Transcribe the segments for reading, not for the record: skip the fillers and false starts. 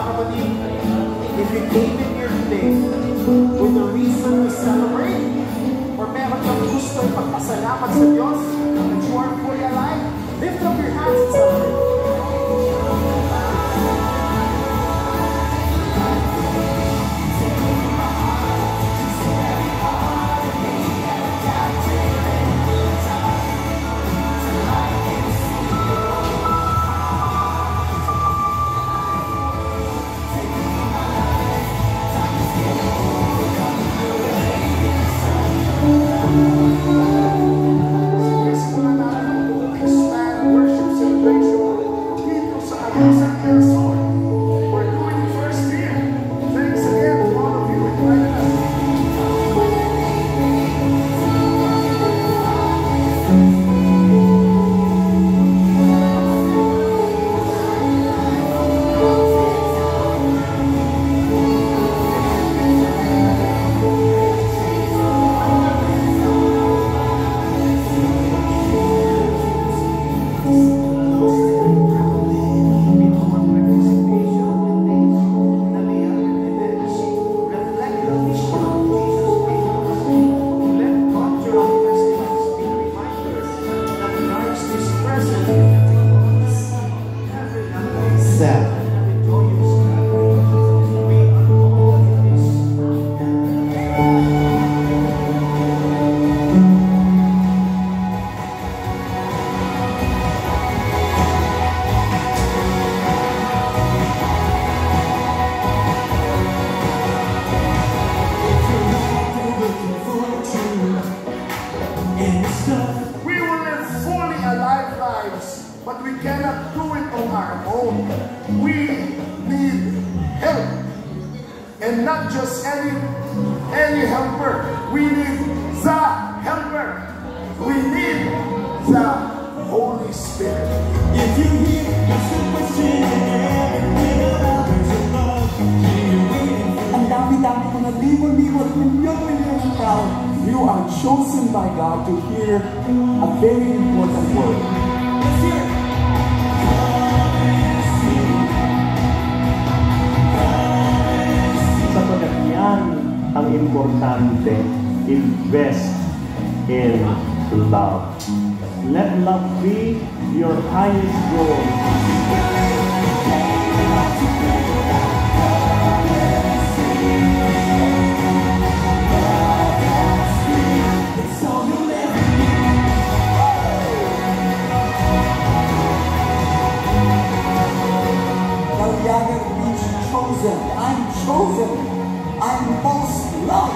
kapatid, if you came in here today with a reason to celebrate, or meron kang gusto ipagpasalamat sa Diyos that you are fully alive, lift up your hands and celebrate. But we cannot do it on our own. We need help. And not just any helper. We need the helper. We need the Holy Spirit. If you hear the question everything about your love, ang dami-dami mga libon-libon, milyon-milyon ng tao, you are chosen by God to hear a very important word. Let's hear it. Sapagkat yan ang importante, invest in love. Let love be your highest goal. I'm chosen. I'm most loved.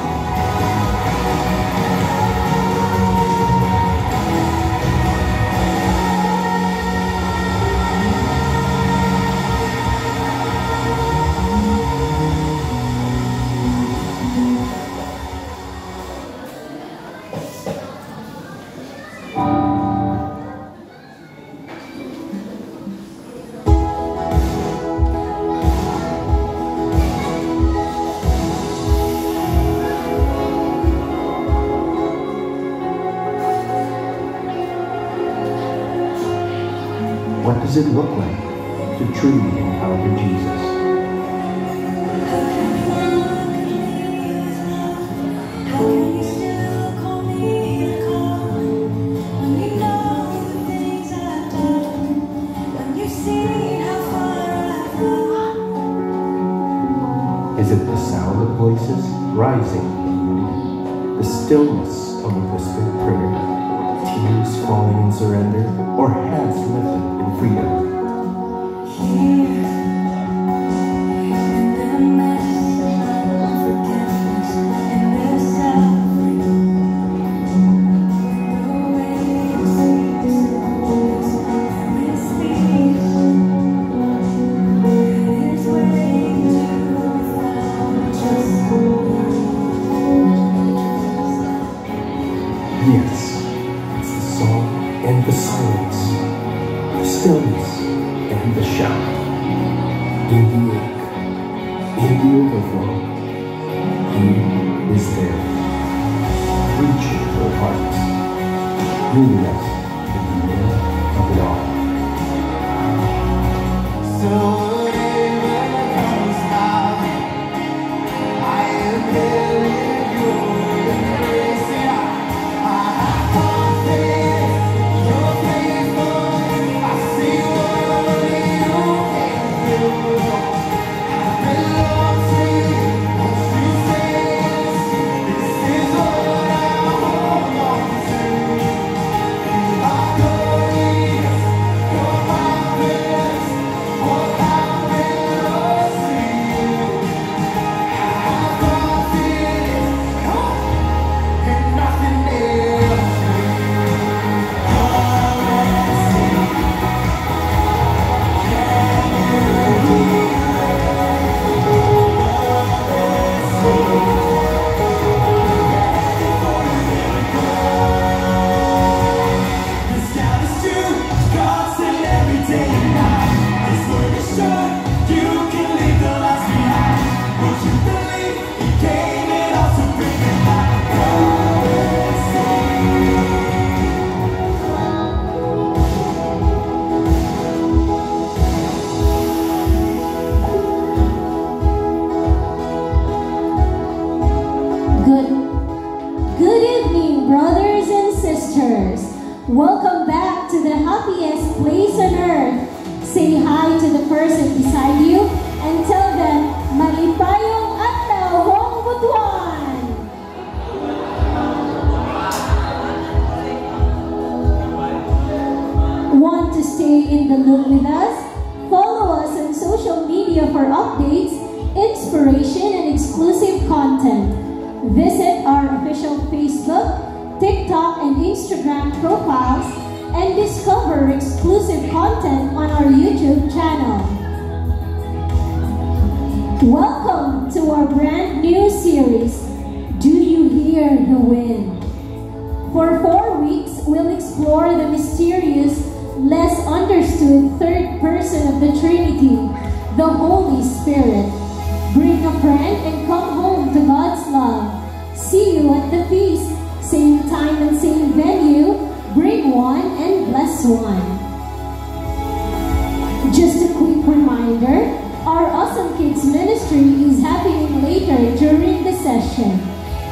What does it look like to truly encounter Jesus? Is it the sound of voices rising in unity, the stillness of a whispered prayer, tears falling in surrender, or hands lifted in freedom? Yes, it's the song and the silence, the stillness and the shout, in the ache, in the overflow, He is there, reaching our hearts, leading us in the middle of it all. So Welcome back to the happiest place on earth. Say hi to the person beside you and tell them, Malipayong Adlaw Hong Butuan! Want to stay in the loop with us? Follow us on social media for updates, inspiration, and exclusive content. Visit our official Facebook, TikTok, and Instagram profiles and discover exclusive content on our YouTube channel. Welcome to our brand new series, Do You Hear the Wind? For 4 weeks, we'll explore the mysterious, less understood third person of the Trinity, the Holy Spirit. Bring a friend and come home to God's love. See you at the feast, same time and same venue. Bring one and bless one. Just a quick reminder, our Awesome Kids Ministry is happening later during the session.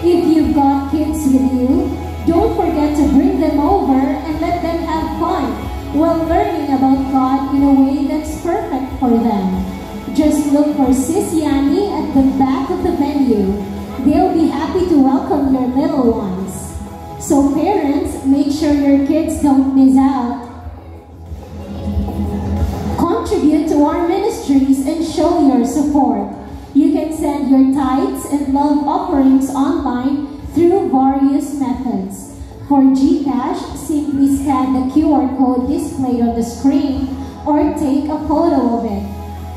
If you've got kids with you, don't forget to bring them over and let them have fun while learning about God in a way that's perfect for them. Just look for Sis Yani at the back of the venue. They'll be happy to welcome your little ones. So parents, make sure your kids don't miss out. Contribute to our ministries and show your support. You can send your tithes and love offerings online through various methods. For GCash, simply scan the QR code displayed on the screen or take a photo of it.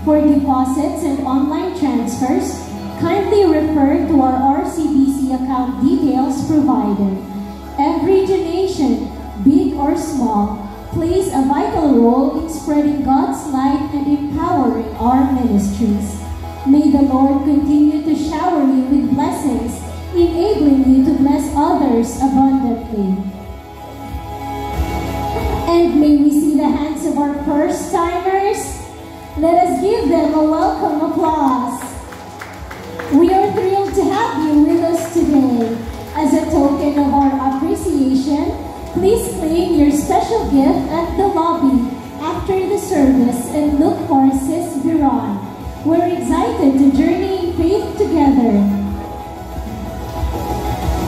For deposits and online transfers, kindly refer to our RCBC account details provided. Every donation, big or small, plays a vital role in spreading God's light and empowering our ministries. May the Lord continue to shower you with blessings, enabling you to bless others abundantly. And may we see the hands of our first-timers. Let us give them a welcome applause. We are thrilled to have you with us today. As a token of our appreciation, please claim your special gift at the lobby after the service and look for Sis Viron. We're excited to journey in faith together.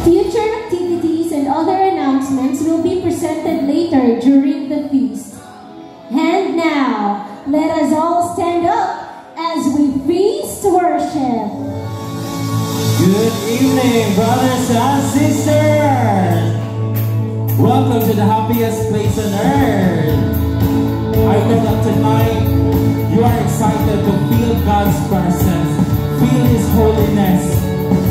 Future activities and other announcements will be presented later during the feast. And now, let us all stand up as we feast worship. Good evening, brothers and sisters. Welcome to the happiest place on earth. I know that tonight you are excited to feel God's presence, feel His holiness.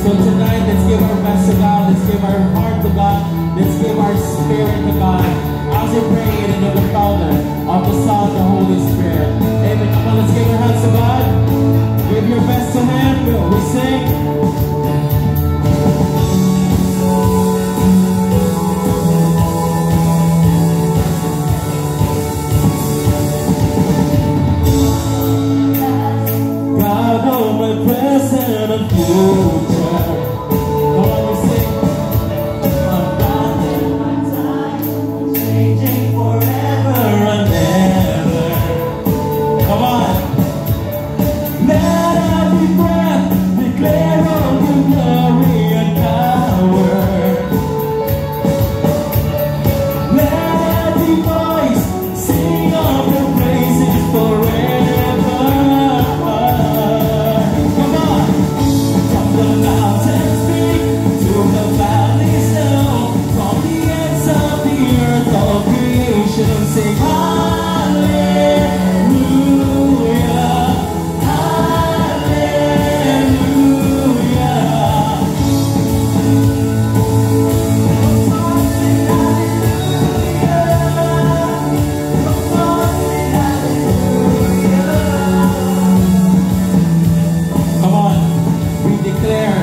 So tonight, let's give our best to God, let's give our heart to God, let's give our spirit to God as we pray in the name of the Father, of the Son, and the Holy Spirit. Amen. Come on, let's give our hands to God. Give your best to Him. We sing. Present and future. Come on, we sing. I'm God in my time, changing forever and ever. Come on. Let every breath declare all your glory and power. Let every voice sing of your praises forever. The mountains speak to the valleys now, from the ends of the earth, all creation sing hallelujah, hallelujah. Come on. Declare,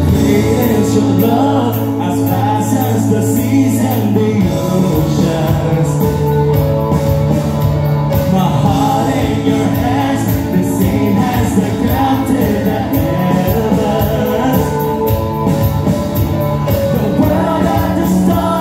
great is your love, as vast as the seas and the oceans. My heart in your hands, the same as the ground in the heavens. The world and the stars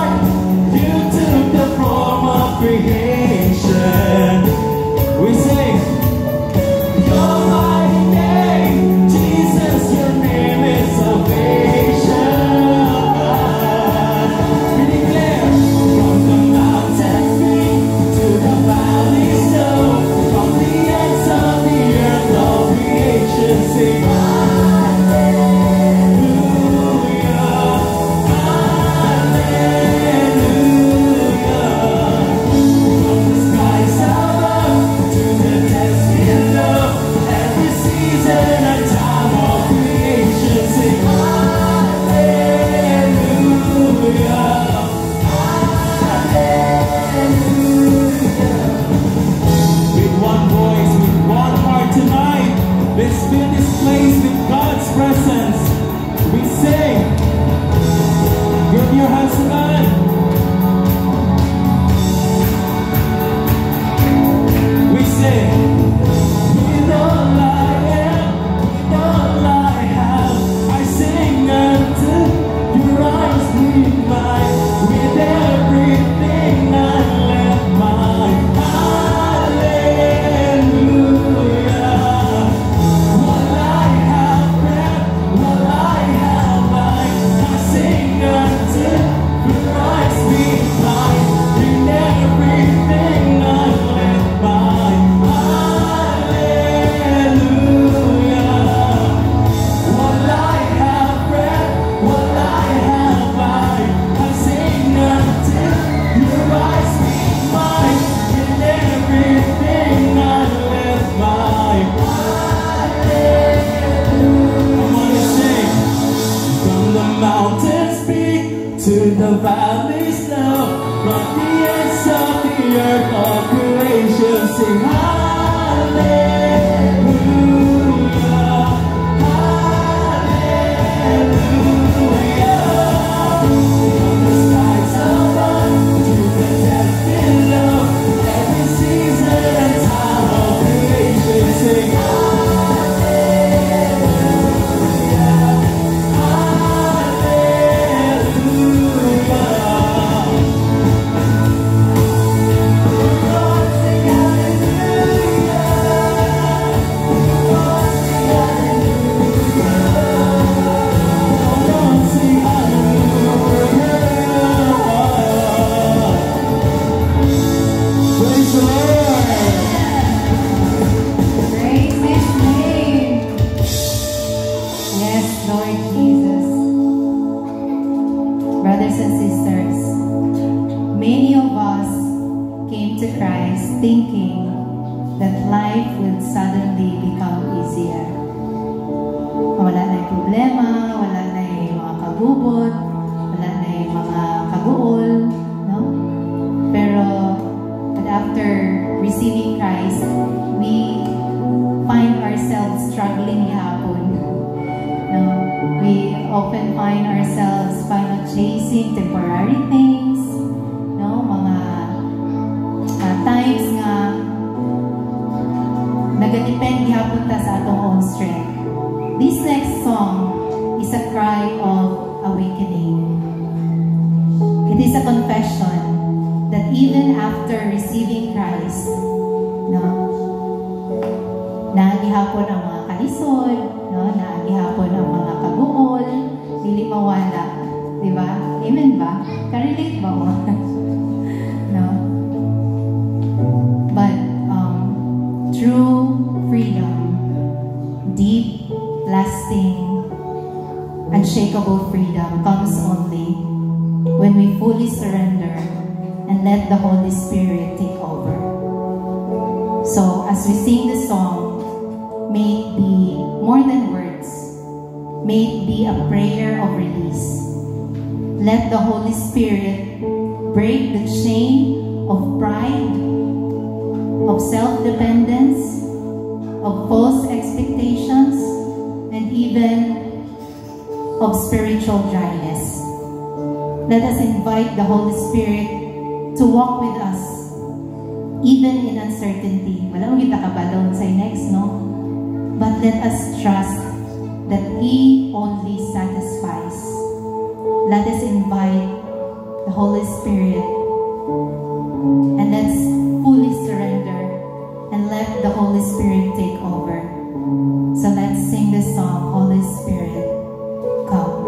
struggling gihapon. No? We often find ourselves chasing temporary things, no? Mga times nga nagadepend gihapon ta sa atong own strength. This next song is a cry of awakening. It is a confession that even after receiving Christ, no, naagihapon ang mga kalisod, no, naagihapon ang mga kaguol, dili mawala, di ba? Amen ba? Ka-relate ba mo? No? But true freedom, deep, lasting, unshakable freedom comes only when we fully surrender and let the Holy Spirit take over. So, as we sing the song, may it be more than words. May it be a prayer of release. Let the Holy Spirit break the chain of pride, of self-dependence, of false expectations, and even of spiritual dryness. Let us invite the Holy Spirit to walk with us, even in uncertainty. Wala mong kita kabalaw sa next, no? But let us trust that He only satisfies. Let us invite the Holy Spirit and let's fully surrender and let the Holy Spirit take over. So let's sing this song, Holy Spirit, come.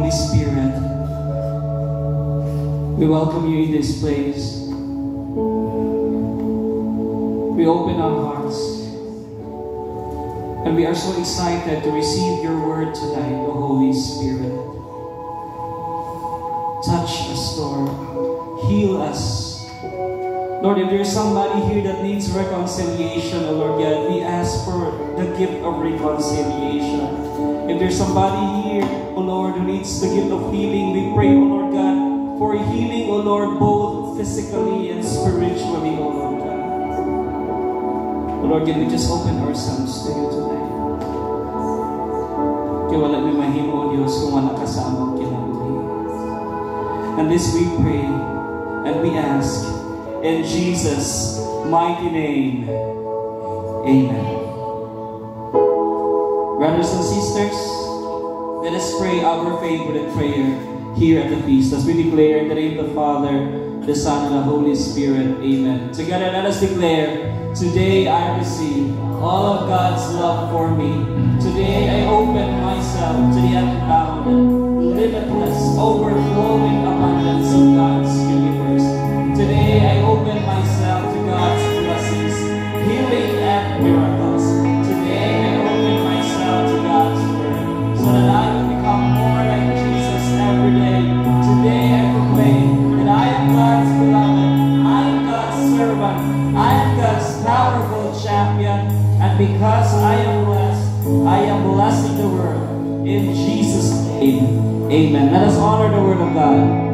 Holy Spirit, we welcome you in this place. We open our hearts, and we are so excited to receive your word tonight, O Holy Spirit. Touch us, Lord. Heal us. Lord, if there's somebody here that needs reconciliation, O Lord God, we ask for the gift of reconciliation. If there's somebody here, O Lord, who needs the gift of healing, we pray, O Lord God, for healing, O Lord, both physically and spiritually, O Lord God. O Lord, can we just open ourselves to you tonight? Kaya wala may mahimo, O Diyos, kung wala kasama ang kinabuhi. And this we pray and we ask in Jesus' mighty name. Amen. Brothers and sisters, let us pray our favorite prayer here at the feast as we declare in the name of the Father, the Son, and the Holy Spirit. Amen. Together, let us declare, today I receive all of God's love for me. Today I open myself to the unbounded, limitless, overflowing abundance of God's universe. Today I open myself to God's blessings, healing and miracles. Today I open myself to God's word so that I will become more like Jesus every day. Today I proclaim that I am God's beloved, I am God's servant, I am God's powerful champion, and because I am blessing the world. In Jesus' name, amen. Let us honor the word of God.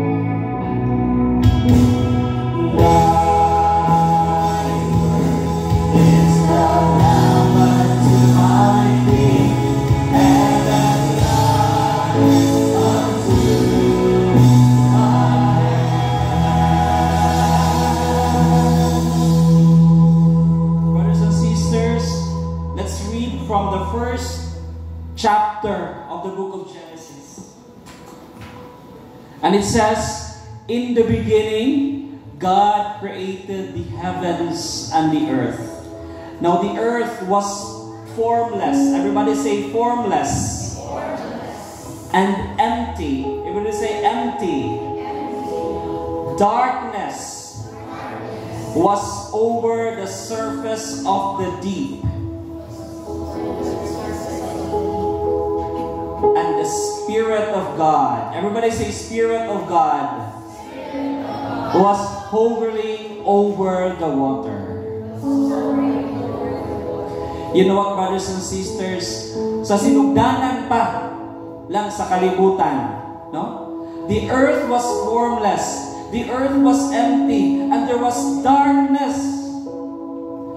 From the first chapter of the book of Genesis. And it says, in the beginning, God created the heavens and the earth. Now the earth was formless. Everybody say formless. Formless. And empty. Everybody say empty. Empty. Darkness was over the surface of the deep. And the Spirit of God, everybody say Spirit of God, was hovering over the water. You know what, brothers and sisters? Sa sinugdanan pa lang sa kalibutan, no? The earth was formless, the earth was empty, and there was darkness.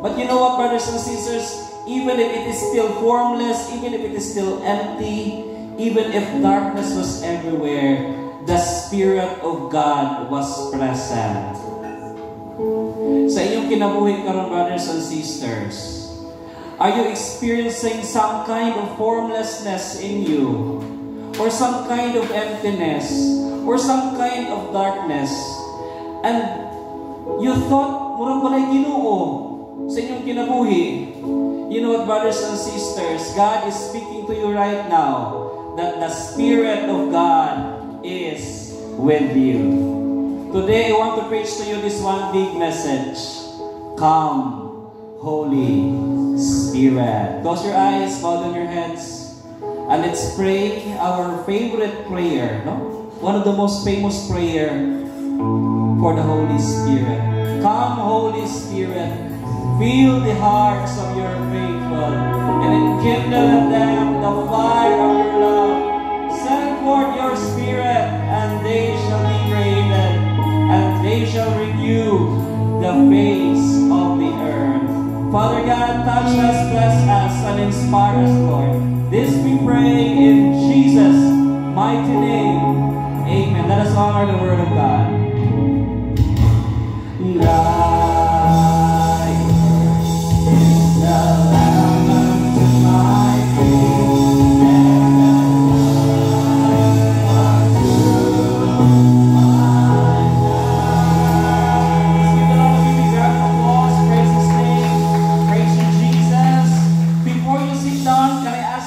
But you know what, brothers and sisters? Even if it is still formless, even if it is still empty, even if darkness was everywhere, the Spirit of God was present. Sa inyong kinabuhi karon, brothers and sisters, are you experiencing some kind of formlessness in you? Or some kind of emptiness? Or some kind of darkness? And you thought, murang walay Ginoo sa inyong kinabuhi. You know what, brothers and sisters, God is speaking to you right now that the Spirit of God is with you. Today, I want to preach to you this one big message. Come, Holy Spirit. Close your eyes, bow down your heads, and let's pray our favorite prayer, no? One of the most famous prayer for the Holy Spirit. Come, Holy Spirit, fill the hearts of your faithful, and enkindle in them the fire of your love. Send forth your Spirit, and they shall be created, and they shall renew the face of the earth. Father God, touch us, bless us, and inspire us, Lord. This we pray in Jesus' mighty name. Amen. Let us honor the word of God.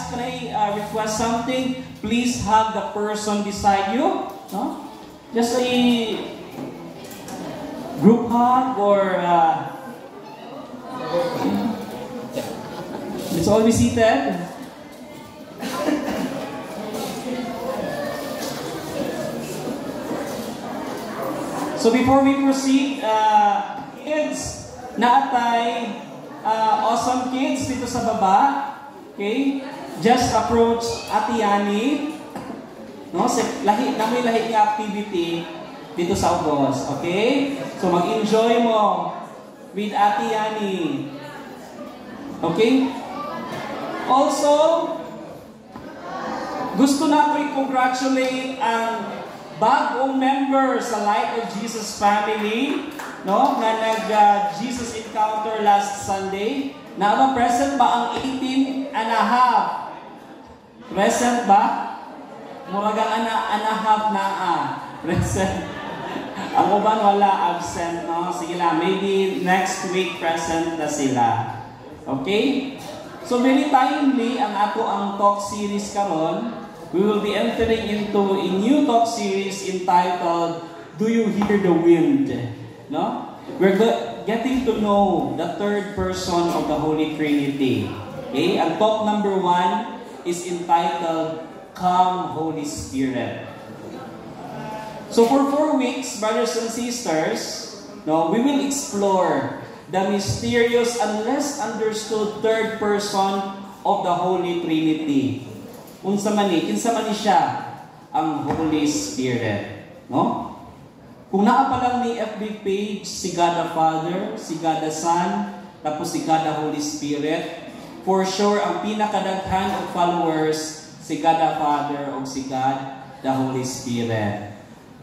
ask, can I request something? Please hug the person beside you. No? Just a group hug or let's all be seated. So before we proceed, kids, naatay awesome kids dito sa baba. Okay? Just approach Ate Yani. No? Lahi nga activity dito sa Ugos. Okay? So mag-enjoy mo with Ate Yani. Okay? Also, gusto na ko i-congratulate ang bagong member sa Light of Jesus family, no? Na nag-Jesus Encounter last Sunday. Na present ba ang 18 and a half? Present ba? Muragang and a half na present. Ang uban wala, absent, no? Sige lang, maybe next week present na sila. Okay? So very timely ang ato ang talk series karon. We will be entering into a new talk series entitled, Do You Hear the Wind? No? We're getting to know the third person of the Holy Trinity. Okay? And talk number 1 is entitled, Come, Holy Spirit. So for 4 weeks, brothers and sisters, no, we will explore the mysterious and less understood third person of the Holy Trinity. Kinsa man ni siya ang Holy Spirit, no? Kung naa pa lang ni FB page si God the Father, si God the Son, tapos si God the Holy Spirit, for sure ang pinakadaghan of followers si God the Father o si God the Holy Spirit.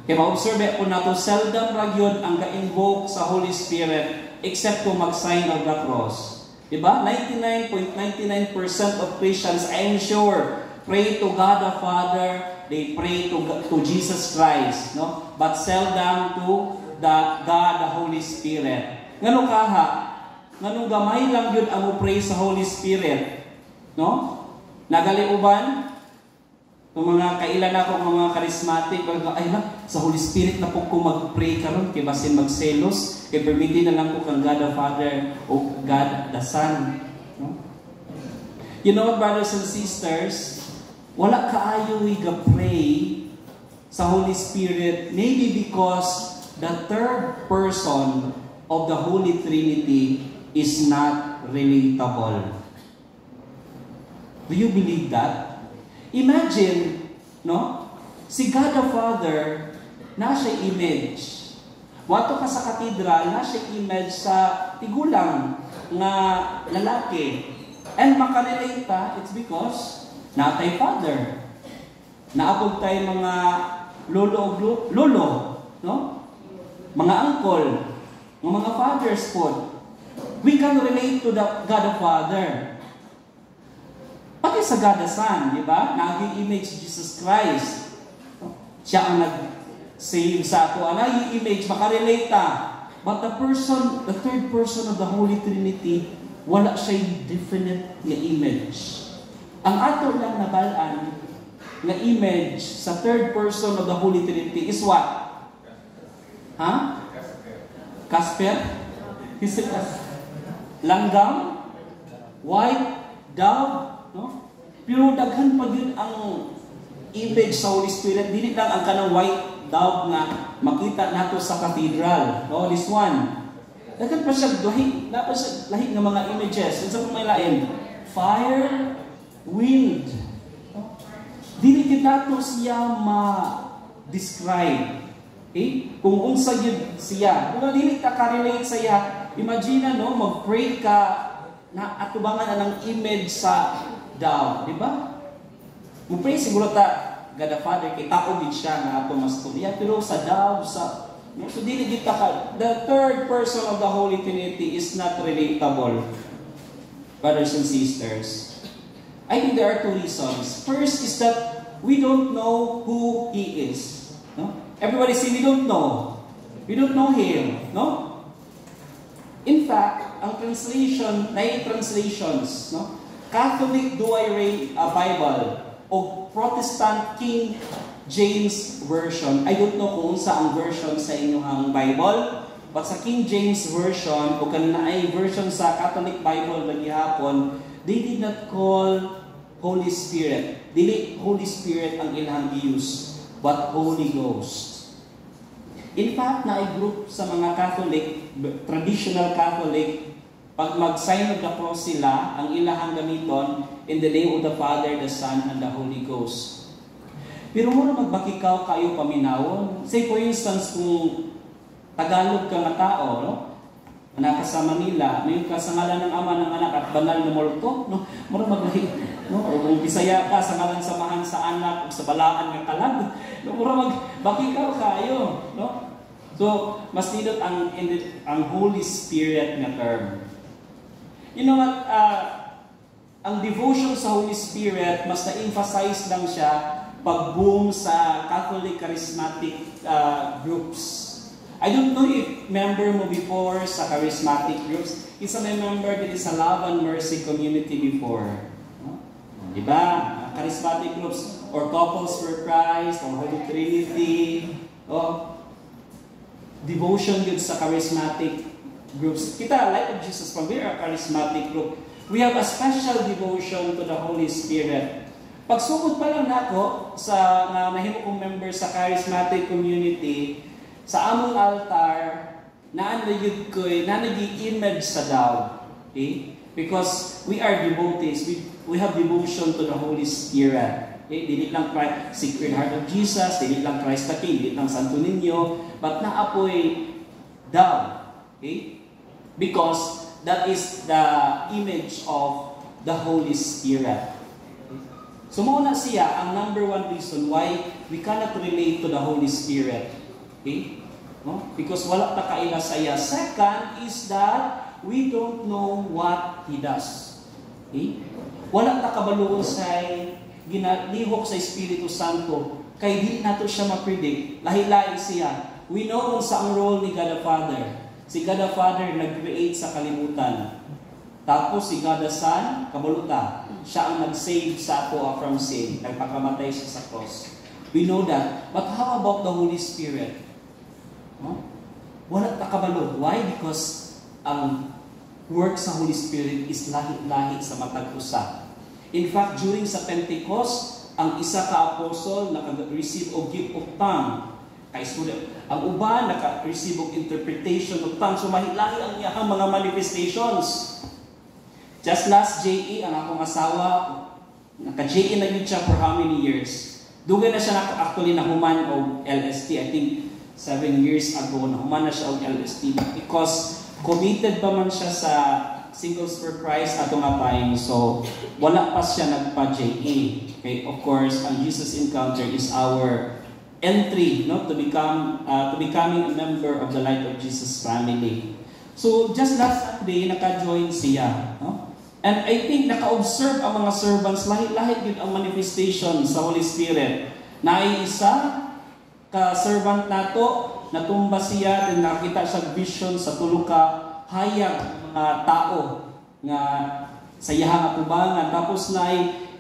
Kaya ma-observe po nato seldom ra gyud ang ga-invoke sa Holy Spirit except kung mag-sign of the cross. Diba? 99.99% of Christians, I am sure, pray to God the Father, they pray to Jesus Christ, no? But seldom to God the Holy Spirit. Ngano kaha? Ngano gamay lang yun ang mo pray sa Holy Spirit, no? Nagaliuban, kung mga kailan ako mga charismatic, ay sa Holy Spirit na po ko mag-pray karon kay basin magselos, kay permitin na lang ko kang God the Father o God the Son, no? You know what, brothers and sisters? Wala kaayo i-pray sa Holy Spirit, maybe because the third person of the Holy Trinity is not relatable. Do you believe that? Imagine, no? Si God the Father, nasa image. Wato ka sa katedral, nasa image sa tigulang nga lalaki. And makarelate ta, it's because natay father. Naabog tayo mga lolo, no? Mga uncle, mga fathers po. We can relate to the God the Father. Pati sa God the Son, di ba? Naging image Jesus Christ. Siya ang nag-save sa ato. Ang image, makarelate ta. But the third person of the Holy Trinity, wala siya'y definite na image. Ang ato lang nabalaan na image sa third person of the Holy Trinity is what? Ha? Casper? Langgam? White? Dove? No? Pero daghan pa yun ang image sa Holy Spirit. Dili lang ang kanang white dove na makita nato sa cathedral. No? This one. Daghan pa siya lahi ng mga images. Sa may lain? Fire, wind. Dili kita to siya ma-describe. Okay? Kung unsa yun siya. Kung dili ka ka-relate sa iya, imagine no, mag-pray ka na atubangan na ng image sa dove. Di ba? Mag-pray siguro ta, God the Father, kay tao din siya na ato mas tuliya. Pero sa dove, so dili kita ka. The third person of the Holy Trinity is not relatable. Brothers and sisters. I think there are 2 reasons. First is that we don't know who He is. No? Everybody say, we don't know. We don't know Him. No? In fact, ang translation, 9 translations, no? Catholic Douay Bible o Protestant King James Version. I don't know kung sa ang version sa inyong Bible, but sa King James Version o kanina ay version sa Catholic Bible na gihapon, they did not call Holy Spirit. Dili Holy Spirit ang ilang use, but Holy Ghost. In fact, na ay group sa mga Catholic, traditional Catholic, pag mag-sign of the cross sila, ang ilahang gamiton, in the name of the Father, the Son, and the Holy Ghost. Pero muna magbakikaw kayo paminawon. Say for instance, kung Tagalog ka nga tao, no? Anak ka sa Manila, may ka sa ngalan ng Ama, ng Anak, at banal na multo, no? Mura maglahi, no? O kung Bisaya ka, sa ngalan samahan sa anak, o sa balaan ng kalag, no? Mura magbakikaw kayo, no? So, mas nilot ang Holy Spirit na term. You know what? Ang devotion sa Holy Spirit, mas na-emphasize lang siya pag-boom sa Catholic charismatic groups. I don't know if member mo before sa charismatic groups. Isa may member din sa Love and Mercy community before. No? Diba? Charismatic groups or Couples for Christ or Holy Trinity. Devotion yun sa charismatic groups. Kita, Light of Jesus, pag we are a charismatic group, we have a special devotion to the Holy Spirit. Pagsugod pa lang nako sa nahimo kong member sa charismatic community, sa among altar, naanayod ko'y, nanagi-image sa daw. Okay? Because we are devotees. We have devotion to the Holy Spirit. Okay? Dili lang Christ, Sacred Heart of Jesus, dili lang Christ the King, dili lang Santo Niño, but naapoy daw. Okay? Because that is the image of the Holy Spirit. So muna siya ang number one reason why we cannot relate to the Holy Spirit. Okay? No? Because wala ta kaila saya. Second is that we don't know what He does. Okay? Wala ta kabaluon sa ginalihok sa Espiritu Santo. Kay di nato siya ma-predict. Lahi-lahi siya. We know kung sa ang role ni God the Father. Si God the Father nag-create sa kalimutan. Tapos si God the Son, kabuluta. Siya ang nag-save sa ato from sin. Nagpakamatay siya sa cross. We know that. But how about the Holy Spirit? No? Wala ta kabalo. Why? Because ang work sa Holy Spirit is lahi-lahi sa matag usa. In fact, during sa Pentecost, ang isa ka apostle naka-receive og gift of tongue. Kay student, ang uban naka-receive og interpretation of tongue. So mahilahi ang iyang mga manifestations. Just last JE, ang akong asawa, naka-JE na yun siya for how many years? Dugay na siya actually nahuman og LST. I think 7 years ago, nahuman na siya og LST because committed pa man siya sa Singles for Christ ato nga time. So, wala pa siya nagpa-JE. Okay? Of course, ang Jesus Encounter is our entry, no, to becoming a member of the Light of Jesus family. So, just last Sunday, naka-join siya. No? And I think naka-observe ang mga servants, lahi-lahi din ang manifestation sa Holy Spirit. Naiisa, ka-servant nato, natumba siya, din nakita siya vision sa tuluka, hayag mga tao nga sa iyahang atubangan. Tapos na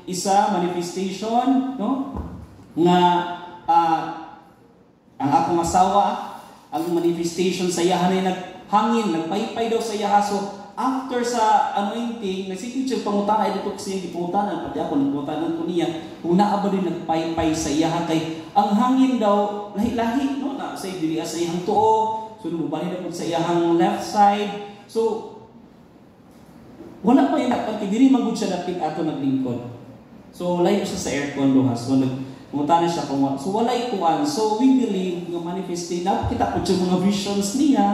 isa manifestation, no? Nga ang akong asawa, ang manifestation sa iyahan ay naghangin, nagpaypay daw sa iyaha. So, after sa anointing, nagsipid siya pangutana, ito kasi hindi pangutanan, pati ako nagpangutanan ko niya, kung naaba din nagpaypay sa iyaha, kay ang hangin daw, lahi-lahi, no? Na, sa iyahang tuo, so lumubali na po sa iyahang left side. So, wala pa yun, pati diri magod siya dating ato naglingkod. So, layo siya sa aircon luhas. So, nagpangutanan siya kung so wala ikuan. So, we believe, yung manifesting, kita po siya mga visions niya,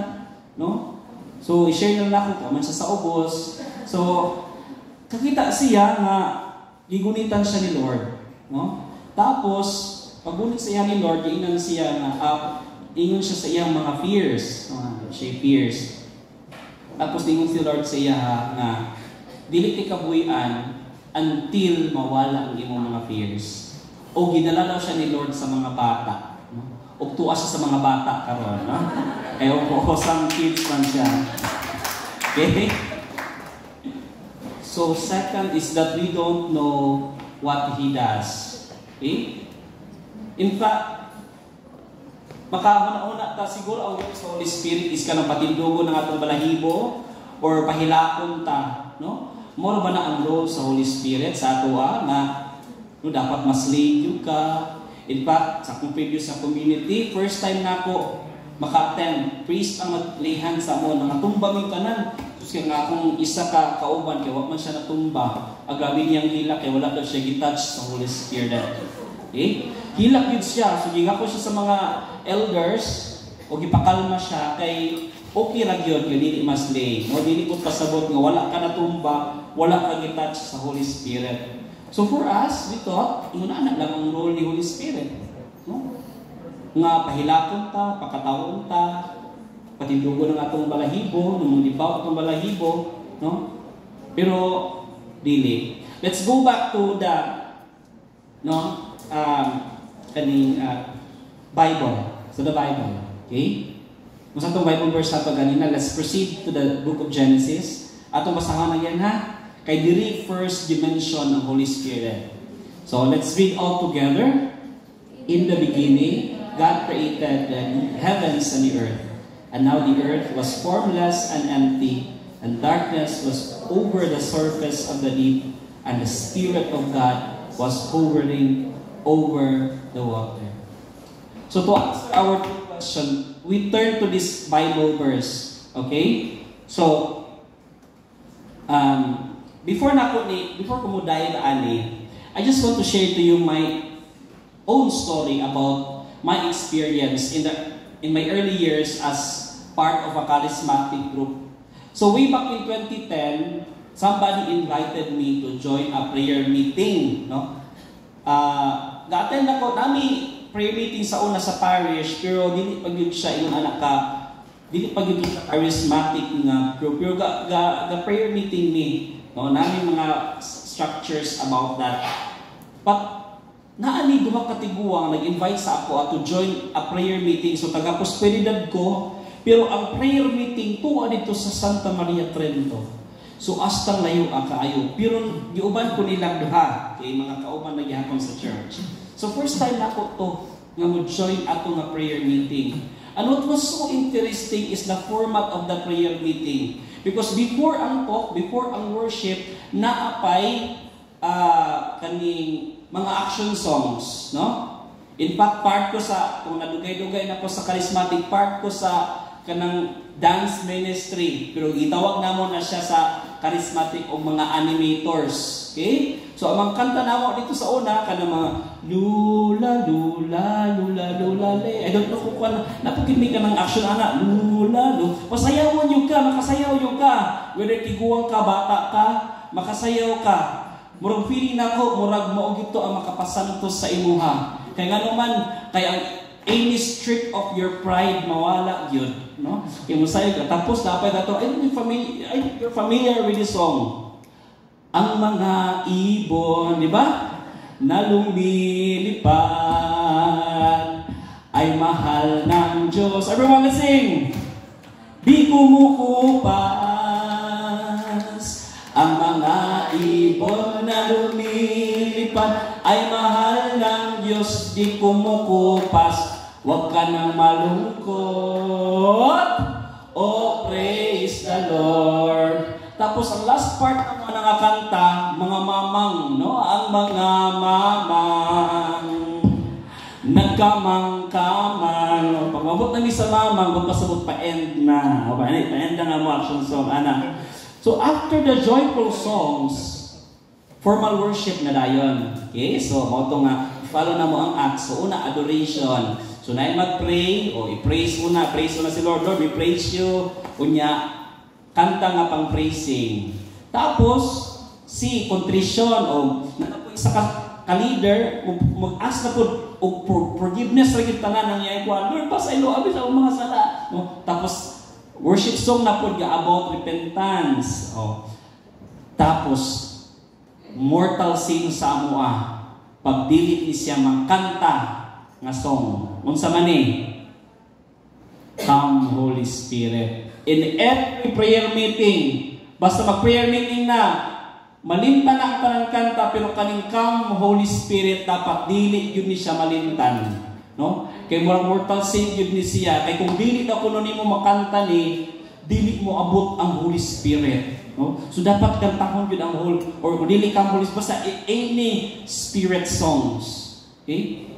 no? So, i-share na lang ako, man siya sa ubos. So, kakita siya nga, gigunitan siya ni Lord. No? Tapos, paggunit siya ni Lord, iinan siya nga, ingon siya sa iyang mga fears. Siya fears. Tapos, ingon si Lord sa iya nga, dili ti kabuhian until mawala ang imong mga fears. O ginala daw siya ni Lord sa mga bata. No? O tuwa siya sa mga bata karon, no? Ewan ko, some kids man siya. Okay? So second is that we don't know what He does. Okay? In fact, makahuna-una ta siguro ang work sa Holy Spirit is kanang patindugo ng atong balahibo or pahilakon ta, no? More ba na ang role sa Holy Spirit sa ato na no, dapat mas lead ka. In fact, sa akong previous sa community, first time na ako maka-attend, priest ang mag-lay hands sa mo, nangatumba ming tanan. Kasi nga akong isa ka kauban, kaya wag man siya natumba. Agabi niyang hilak, kaya wala daw siya gitouch sa Holy Spirit. Okay? Hilak yun siya. So, ginga ko siya sa mga elders, o gipakalma siya, kay okay ra gyud kay dili mas lay. Mo dili ko pasabot nga wala ka natumba, wala ka gitouch sa Holy Spirit. So for us, we thought, yun na lang ang role ni Holy Spirit. No? Nga pahilakon ta, pakatawon ta, patindugo ng atong balahibo, ng mga libaw atong balahibo, no? Pero dili. Let's go back to the Bible. So the Bible, okay? Kung sa itong Bible verse nato ganina, let's proceed to the book of Genesis. Atong basahan na yan ha. Kay diri first dimension ng Holy Spirit. So let's read all together. In the beginning, God created the heavens and the earth. And now the earth was formless and empty, and darkness was over the surface of the deep, and the Spirit of God was hovering over the water. So to answer our question, we turn to this Bible verse. Okay? So, before ko mo dive ani, I just want to share to you my own story about my experience in my early years as part of a charismatic group. So way back in 2010, somebody invited me to join a prayer meeting, no? Ga-attend ako nami prayer meeting sa una sa parish, pero dili pag yun siya yung anak ka, dili pag yun siya charismatic nga group. Pero ga prayer meeting ni, no, namin mga structures about that. But naani duha ka tiguang nag-invite sa ako to join a prayer meeting. So taga-prosperidad ko, pero ang prayer meeting tuwa dito sa Santa Maria Trento. So astang layo kaayo. Pero giuban ko nilang duha kay mga kauban na gihapon sa church. So first time na ako to nga mo-join ato nga prayer meeting. And what was so interesting is the format of the prayer meeting. Because before ang talk, before ang worship, naapay kaning mga action songs, no? In fact, part ko sa, kung nadugay-dugay na ko sa charismatic, part ko sa kanang dance ministry. Pero itawag namon na siya sa charismatic o mga animators. Okay? So, ang kanta namo dito sa una, kanang mga lula, lula, lula, lula, le. I don't know kung napagkimi ka ng action, ana. Lula, lula. Pasayawan yung ka, makasayaw yung ka. Whether tiguang ka, bata ka, makasayaw ka. Murag feeling nako, murag mao gito ang makapasantos sa imuha. Kaya nga naman, kaya any strip of your pride mawala yun, no? Kaya musayag ka. Tapos dapat dato, you're familiar with this song. Ang mga ibon, di ba? Na lumilipad ay mahal ng Diyos. Everyone, let's sing! Di kumukupas ang mga ibon na lumilipad ay mahal ng Diyos, di kumukupas. Huwag ka nang malungkot. Oh, praise the Lord. Tapos ang last part ng mga kanta, mga mamang, no? Ang mga mamang nagkamang-kamang. Pag mabot na sa mamang, huwag pasabot pa-end na. O pa-end na nga mo action song, anak. So after the joyful songs, formal worship na dayon. Okay? So, mauto nga, follow na mo ang act. So, una, adoration. So, na mag-pray, o i-praise una si Lord. Lord, we praise you. Unya, kanta nga pang praising. Tapos, si contrition, o isa ka-leader, mag-ask na po, o forgiveness rin tanan ng iyay-kuhan. Lord, pasay lo, abis ang mga sala. No? Tapos, worship song na po about repentance. Oh. Tapos, mortal sin sa amoa. Pagdilit ni siya magkanta nga song. Unsa man ni? Come, Holy Spirit. In every prayer meeting, basta mag-prayer meeting na, Malimtan ang tanang kanta, pero kaning come Holy Spirit dapat dili yun ni siya malimtan. No? Kay murang mortal sin yun ni siya. Kay kung dili na kuno nimo makanta ni, dili mo abot ang Holy Spirit. No? So dapat kantahon yun ang whole, or kung dili kang Holy Spirit, basta any spirit songs. Okay?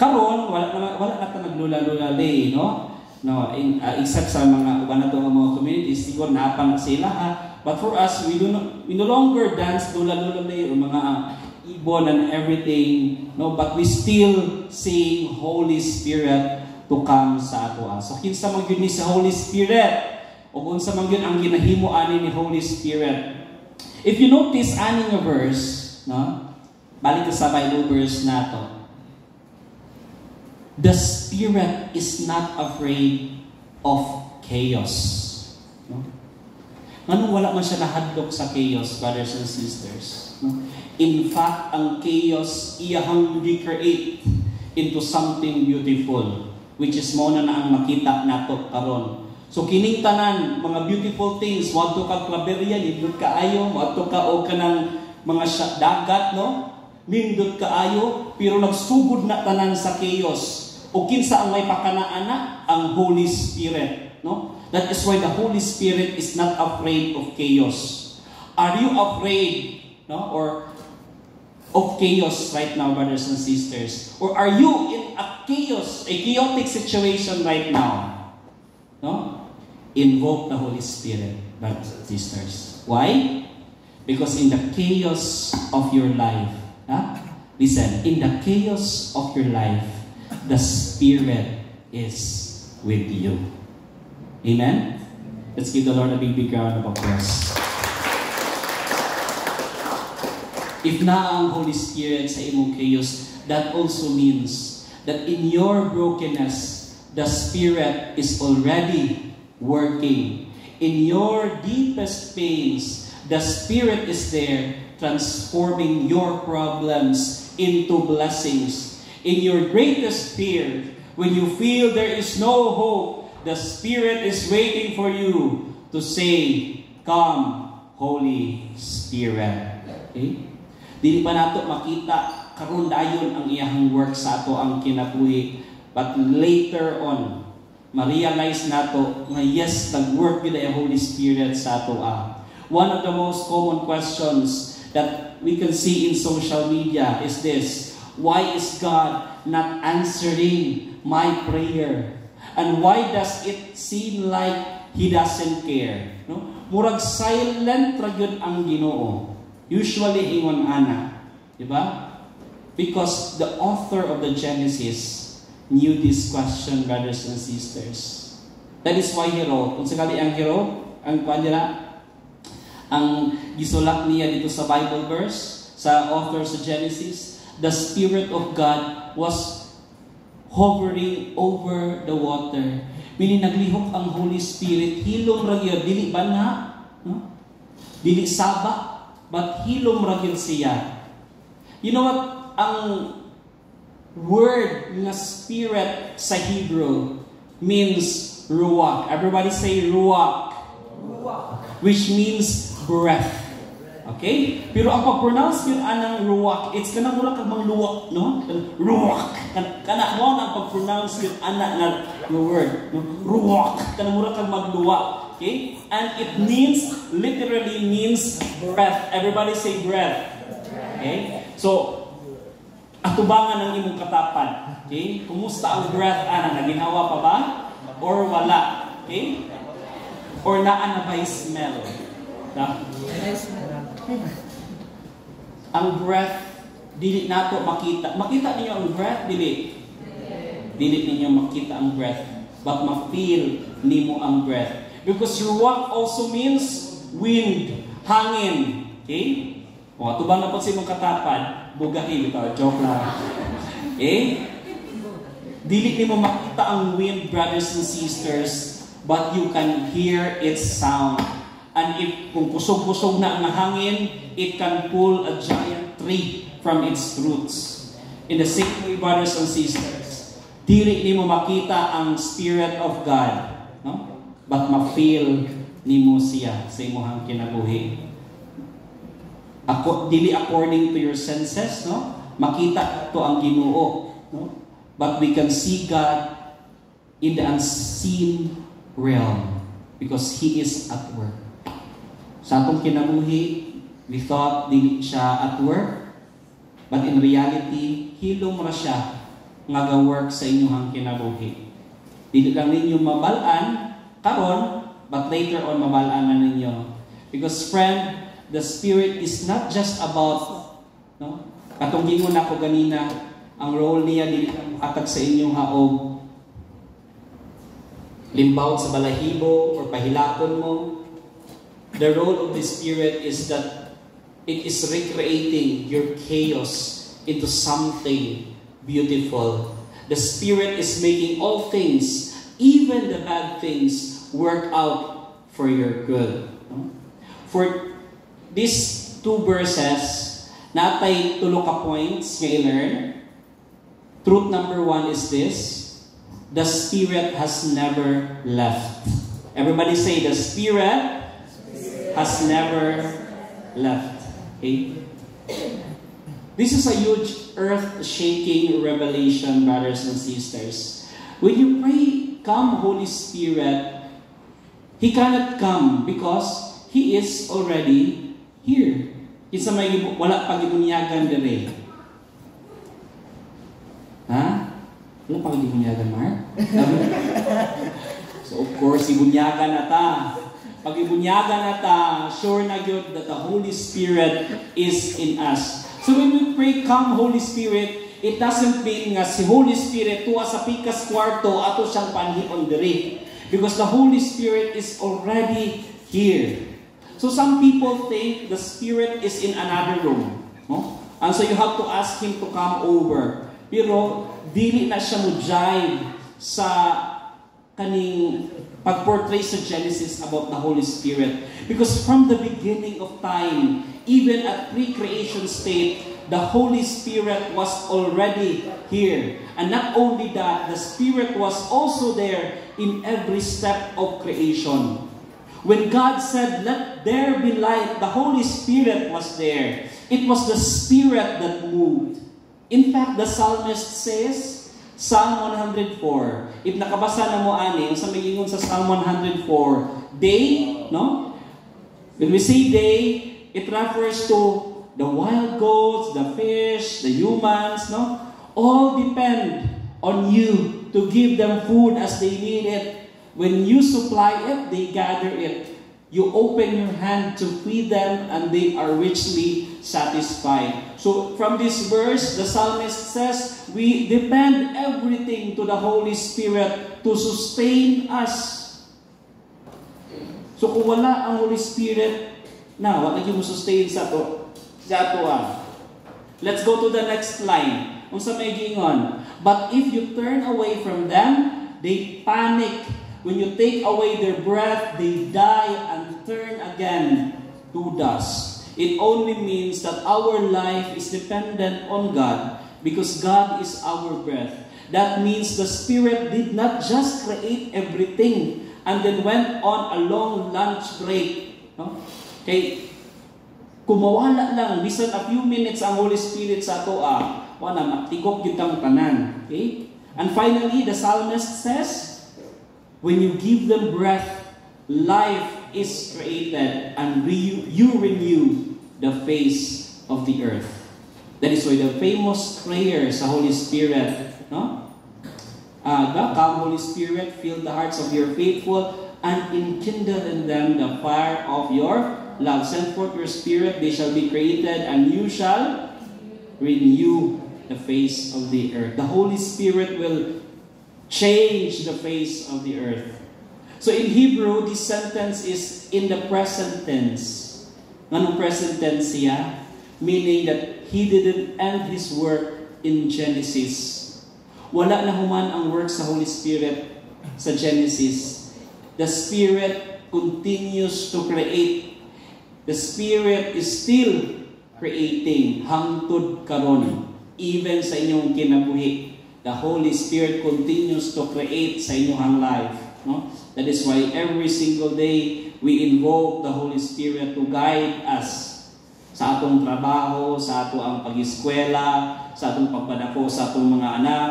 Karon wala na ta naglula-lula lay, no? No, except sa mga uban nato nga mga communities, siguro napan na sila ha. But for us, we no longer dance lula-lula lay o mga ibon and everything, no? But we still sing Holy Spirit to come sa ato. So kinsa man gyud ni sa Holy Spirit, o unsa man gyud ang ginahimo ani ni Holy Spirit. If you notice ani nga verse, no? Balik sa Bible verse nato. The Spirit is not afraid of chaos. No? Anong wala man siya nahadlok sa chaos, brothers and sisters? No? In fact, ang chaos iyahang di-create into something beautiful, which is mo na ang makita nato karon. So kining tanan, mga beautiful things, wadto ka klaberya, nindot kaayo, wadto ka og kanang mga dagat, no? Nindot kaayo, pero nagsugod na tanan sa chaos. O kinsa ang may pakanaana? Ang Holy Spirit, no? That is why the Holy Spirit is not afraid of chaos. Are you afraid, no, or of chaos right now, brothers and sisters? Or are you in a chaotic situation right now? No? Invoke the Holy Spirit, brothers and sisters. Why? Because in the chaos of your life, listen, in the chaos of your life, the Spirit is with you. Amen? Let's give the Lord a big round of applause. If na ang Holy Spirit sa imong chaos, that also means that in your brokenness, the Spirit is already working. In your deepest pains, the Spirit is there transforming your problems into blessings. In your greatest fear, when you feel there is no hope, the Spirit is waiting for you to say, "Come, Holy Spirit." Okay? Dili pa nato makita karon dayon ang iyang work sa ato ang kinabuhi, but later on ma-realize nato nga yes, nag-work gyud ang Holy Spirit sa ato. One of the most common questions that we can see in social media is this: why is God not answering my prayer? And why does it seem like He doesn't care? No? Murag silent ra gyud ang Ginoo. Usually ingon ana, di ba? Because the author of the Genesis knew this question, brothers and sisters. That is why he wrote. Kung sakali ang hero, ang gisulat niya dito sa Bible verse, sa author sa Genesis, the Spirit of God was hovering over the water. Meaning naglihok ang Holy Spirit, hilom ra gyud, dili ba na? No? Dili saba, but hilom ra gyud siya. You know what? Ang word na spirit sa Hebrew means ruach. Everybody say ruach. Which means breath. Okay? Pero ang pag-pronounce yun anang ruach, it's kanang mura kag mangluwak, no? Ruach. Kana mo ang pag-pronounce yun ana na word, no? Ruach. Kanang mura kag magluwak. Okay? And it literally means breath. Everybody say breath. Okay? So, atubangan ng imong katapan. Okay? Kumusta ang breath ana? Naginhawa pa ba? Or wala? Okay? Or naa na ba'y smell? Ang breath, dili nato makita. Makita ninyo ang breath? Dili. Dili ninyo makita ang breath. But ma-feel nimo ang breath. Because ruach also means wind, hangin. Okay? O, tubang na po si mong katapan, bugahin. Ito, joke lang. Okay? Dili nimo makita ang wind, brothers and sisters, but you can hear its sound. And if kung kusog-kusog na ang hangin, it can pull a giant tree from its roots. In the same way, brothers and sisters, dili nimo makita ang Spirit of God, no? But ma-feel nimo siya sa imong kinabuhi. dili according to your senses, no? Makita to ang Ginoo, no? But we can see God in the unseen realm because He is at work. Sa atong kinabuhi, we thought dili siya at work, but in reality, hilom ra siya nga ga-work sa inyong kinabuhi. Dili lang ninyo mabalaan karon, but later on mabalaan na ninyo. Because friend, the Spirit is not just about, no? Katong gingon ako ganina, ang role niya dili lang makatag sa inyong haog limbaw sa balahibo or pahilakon mo. The role of the Spirit is that it is recreating your chaos into something beautiful. The Spirit is making all things, even the bad things, work out for your good. For these two verses, natay tulo ka points nga i-learn. Truth number 1 is this: the Spirit has never left. Everybody say, the Spirit has never left. Okay? This is a huge earth-shaking revelation, brothers and sisters. When you pray, "Come, Holy Spirit," He cannot come because He is already here. Kinsa may wala pagibunyagan dire. Ha? Wala pagibunyagan, Mark? So of course, ibunyagan na ta. Pag ibunyagan na ta, sure na gyud that the Holy Spirit is in us. So when we pray, "Come, Holy Spirit," it doesn't mean nga si Holy Spirit tuwa sa pikas kwarto ato siyang panhipon diri. Because the Holy Spirit is already here. So some people think the Spirit is in another room. No? And so you have to ask Him to come over. Pero dili na siya mo-jive sa kaning pag-portray sa Genesis about the Holy Spirit. Because from the beginning of time, even at pre-creation state, the Holy Spirit was already here. And not only that, the Spirit was also there in every step of creation. When God said, "Let there be light," the Holy Spirit was there. It was the Spirit that moved. In fact, the psalmist says, Psalm 104. If nakabasa na mo ani, sa may ingon sa Psalm 104, day, no? When we say day, it refers to the wild goats, the fish, the humans, no? All depend on you to give them food as they need it. When you supply it, they gather it. You open your hand to feed them, and they are richly satisfied. So from this verse, the psalmist says, we depend everything to the Holy Spirit to sustain us. So kung wala ang Holy Spirit, wala yung sustain sa to. Let's go to the next line. Kung sa may gingon, "But if you turn away from them, they panic. When you take away their breath, they die and turn again to dust." It only means that our life is dependent on God because God is our breath. That means the Spirit did not just create everything and then went on a long lunch break. No? Okay. Kumawala lang, bisan a few minutes ang Holy Spirit sa ato, wala, matigok kitang tanan. Okay? And finally, the psalmist says, when you give them breath, life is created and you renew the face of the earth. That is why the famous prayer sa Holy Spirit, no? Come, Holy Spirit, fill the hearts of your faithful and enkindle in them the fire of your love. Send forth your Spirit, they shall be created, and you shall renew the face of the earth. The Holy Spirit will change the face of the earth. So in Hebrew, this sentence is in the present tense. Anong present tense siya? Meaning that He didn't end His work in Genesis. Wala na human ang work sa Holy Spirit sa Genesis. The Spirit continues to create. The Spirit is still creating hangtod karon, even sa inyong kinabuhi. The Holy Spirit continues to create sa inyong life. No? That is why every single day we invoke the Holy Spirit to guide us sa atong trabaho, sa ato ang pag-eskwela, sa atong pagpadako sa atong mga anak,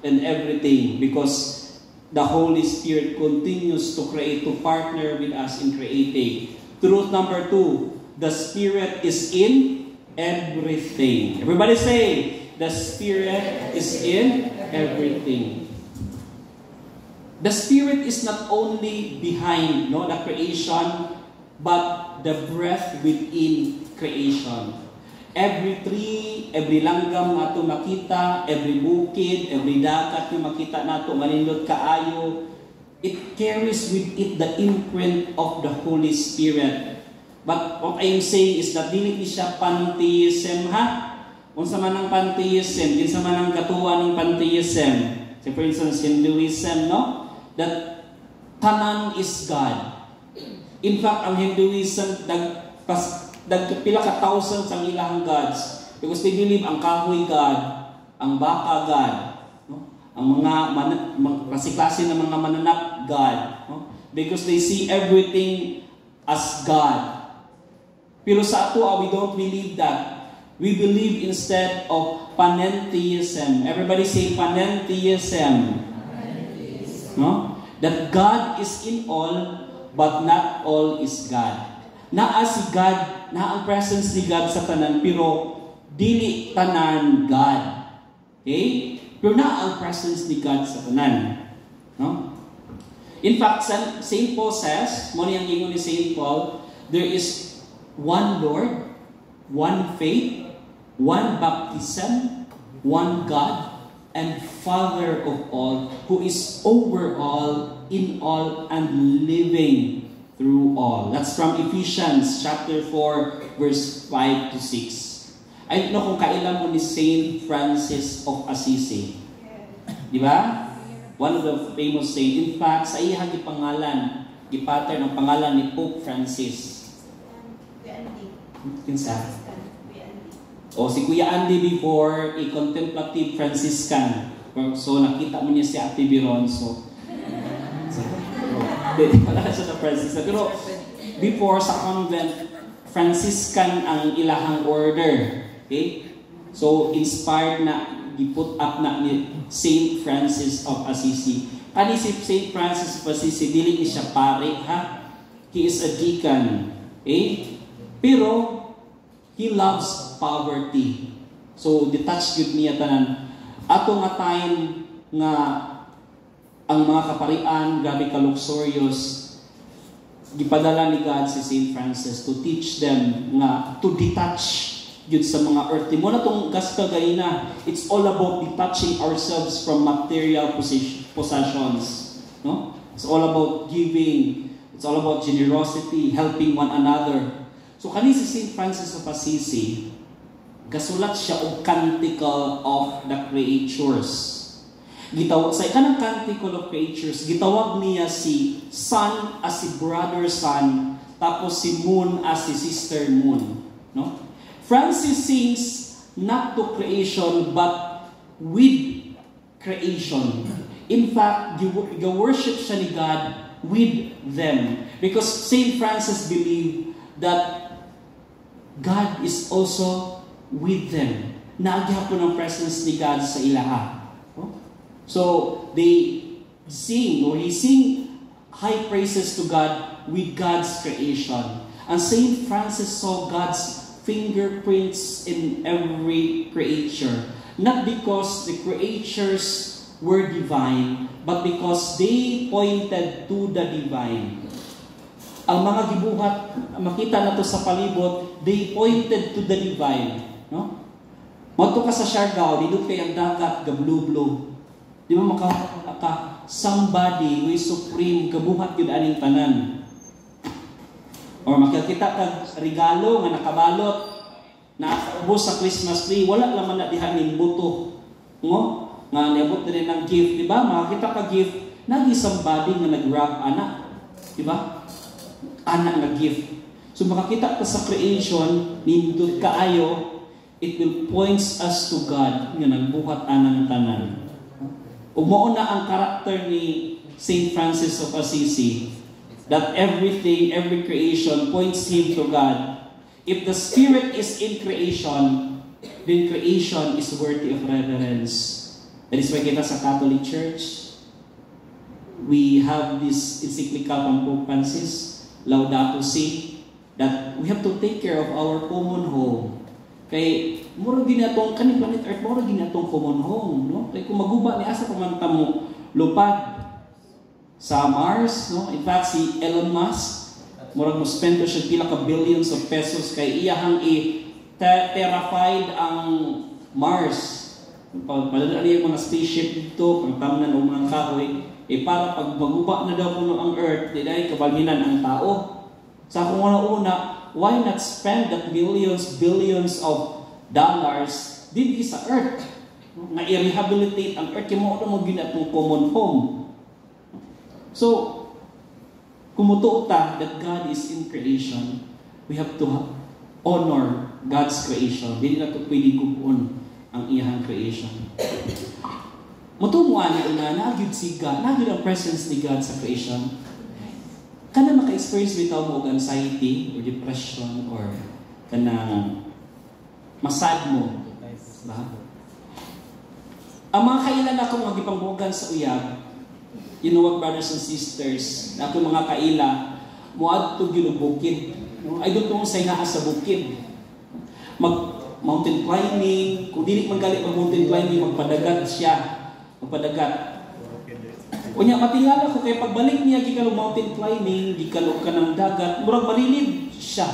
and everything, because the Holy Spirit continues to create, to partner with us in creating. Truth number 2, the Spirit is in everything. Everybody say, the Spirit is in everything. The Spirit is not only behind the creation, but the breath within creation. Every tree, every langgam nga ito makita, every bukid, every dagat yung makita nato manindot kaayo, it carries with it the imprint of the Holy Spirit. But what I am saying is that dili siya pantheism, ha? Unsa man ang pantheism, kinsa man ang katuwa ng pantheism. So for instance, Hinduism, no? That tanan is God. In fact, ang Hinduism, pila ka thousands ang ilang gods, because they believe ang kahoy God, ang baka God, no? Ang mga klase-klase ng mga mananap God, no? Because they see everything as God. Pero sa ato, we don't believe that. We believe instead of panentheism. Everybody say panentheism. No? That God is in all, but not all is God. Naa si God, naa ang presence ni God sa tanan, pero dili tanan God. Okay? Pero naa ang presence ni God sa tanan. No? In fact, St. Paul says, mo niyang ingon ni St. Paul, there is one Lord, one faith, one baptism, one God, and Father of all, who is over all, in all, and living through all. That's from Ephesians chapter 4, verse 5 to 6. I don't know kung kailan mo ni Saint Francis of Assisi. Di ba? One of the famous saints. In fact, sa iyang gipangalan, gipattern ang pangalan ni Pope Francis. Kinsa? O si Kuya Andy before, a contemplative Franciscan. So nakita mo niya si Ate Bironso. Wala siya na Franciscan. Pero before sa convent, Franciscan ang ilahang order. Okay? So inspired na, giput up na ni Saint Francis of Assisi. Kani si Saint Francis of Assisi, dili ni siya pare, ha? He is a deacon. Okay? Pero he loves poverty. So detached yun niya tanan. Ato nga time nga ang mga kaparian, grabe ka luxurious, gipadala ni God si St. Francis to teach them nga to detach yun sa mga earthly. Muna itong gospel ganina, it's all about detaching ourselves from material possessions. No? It's all about giving. It's all about generosity, helping one another. So kani si St. Francis of Assisi, gasulat siya og Canticle of the Creatures. Gitawag sa ikanang Canticle of Creatures, gitawag niya si Sun as si brother sun, tapos si Moon as si sister moon. No? Francis sings not to creation but with creation. In fact, worship siya ni God with them. Because St. Francis believed that God is also with them. Naagyapon ang presence ni God sa ilaha. So, they sing, or he sing high praises to God with God's creation. And St. Francis saw God's fingerprints in every creature. Not because the creatures were divine, but because they pointed to the divine. Ang mga gibuhat, makita na to sa palibot, they pointed to the divine. No? Magto ka sa Siargao, dito kay ang dagat, ga-blue-blue. Di ba maka somebody who is supreme, kabuhat yun aning tanan. Or makikita ka regalo nga nakabalot, na ubos sa Christmas tree, wala naman na dihan ng buto. Ngo? Nga niabot na rin ng gift, di ba? Makikita ka gift, nagi somebody nga nag-wrap anak. Di ba? Anak na gift. So makakita ka sa creation, nindot kaayo, it will points us to God nga nagbuhat anang tanan. Umuuna ang karakter ni St. Francis of Assisi that everything, every creation points him to God. if the Spirit is in creation, then creation is worthy of reverence. That is why kita sa Catholic Church, we have this encyclical from Pope Francis, Laudato Si, that we have to take care of our common home. Kay mura ginatong kaning planet Earth, mura ginatong common home, no? Kay kung maguba ni asa pamanta mo lupad sa Mars, no? In fact, si Elon Musk, murag mo spend siya pila ka billions of pesos kay iyahang i-terrified ang Mars. Padadaan niya mga spaceship dito, pagtamnan o mga kahoy, para pag maguba na daw kuno ang Earth, di dahil kabalhinan ang tao. Sa kung una, why not spend that billions of dollars dito sa Earth? Na i-rehabilitate ang Earth, kaya mo mo ginatong common home. So, kumutuo ta that God is in creation, we have to honor God's creation. Hindi na ito pwede kupuon ang iyang creation. Mutumuan na nagyud si God, nagyud ang presence ni God sa creation. Kana maka-experience bitaw mo og anxiety or depression or kanang masad mo. Ba? Ang mga kailan akong magipangbugan sa uyab, you know what, brothers and sisters, na akong mga kaila, muadto gyud bukid. I don't know say naa sa bukid. Mountain climbing, kung dili man gali mag-mountain climbing, magpadagat siya. Magpadagat. Unya matingala ko kay pagbalik niya gikalog mountain climbing, gikalog ka ng dagat, murag malilib siya.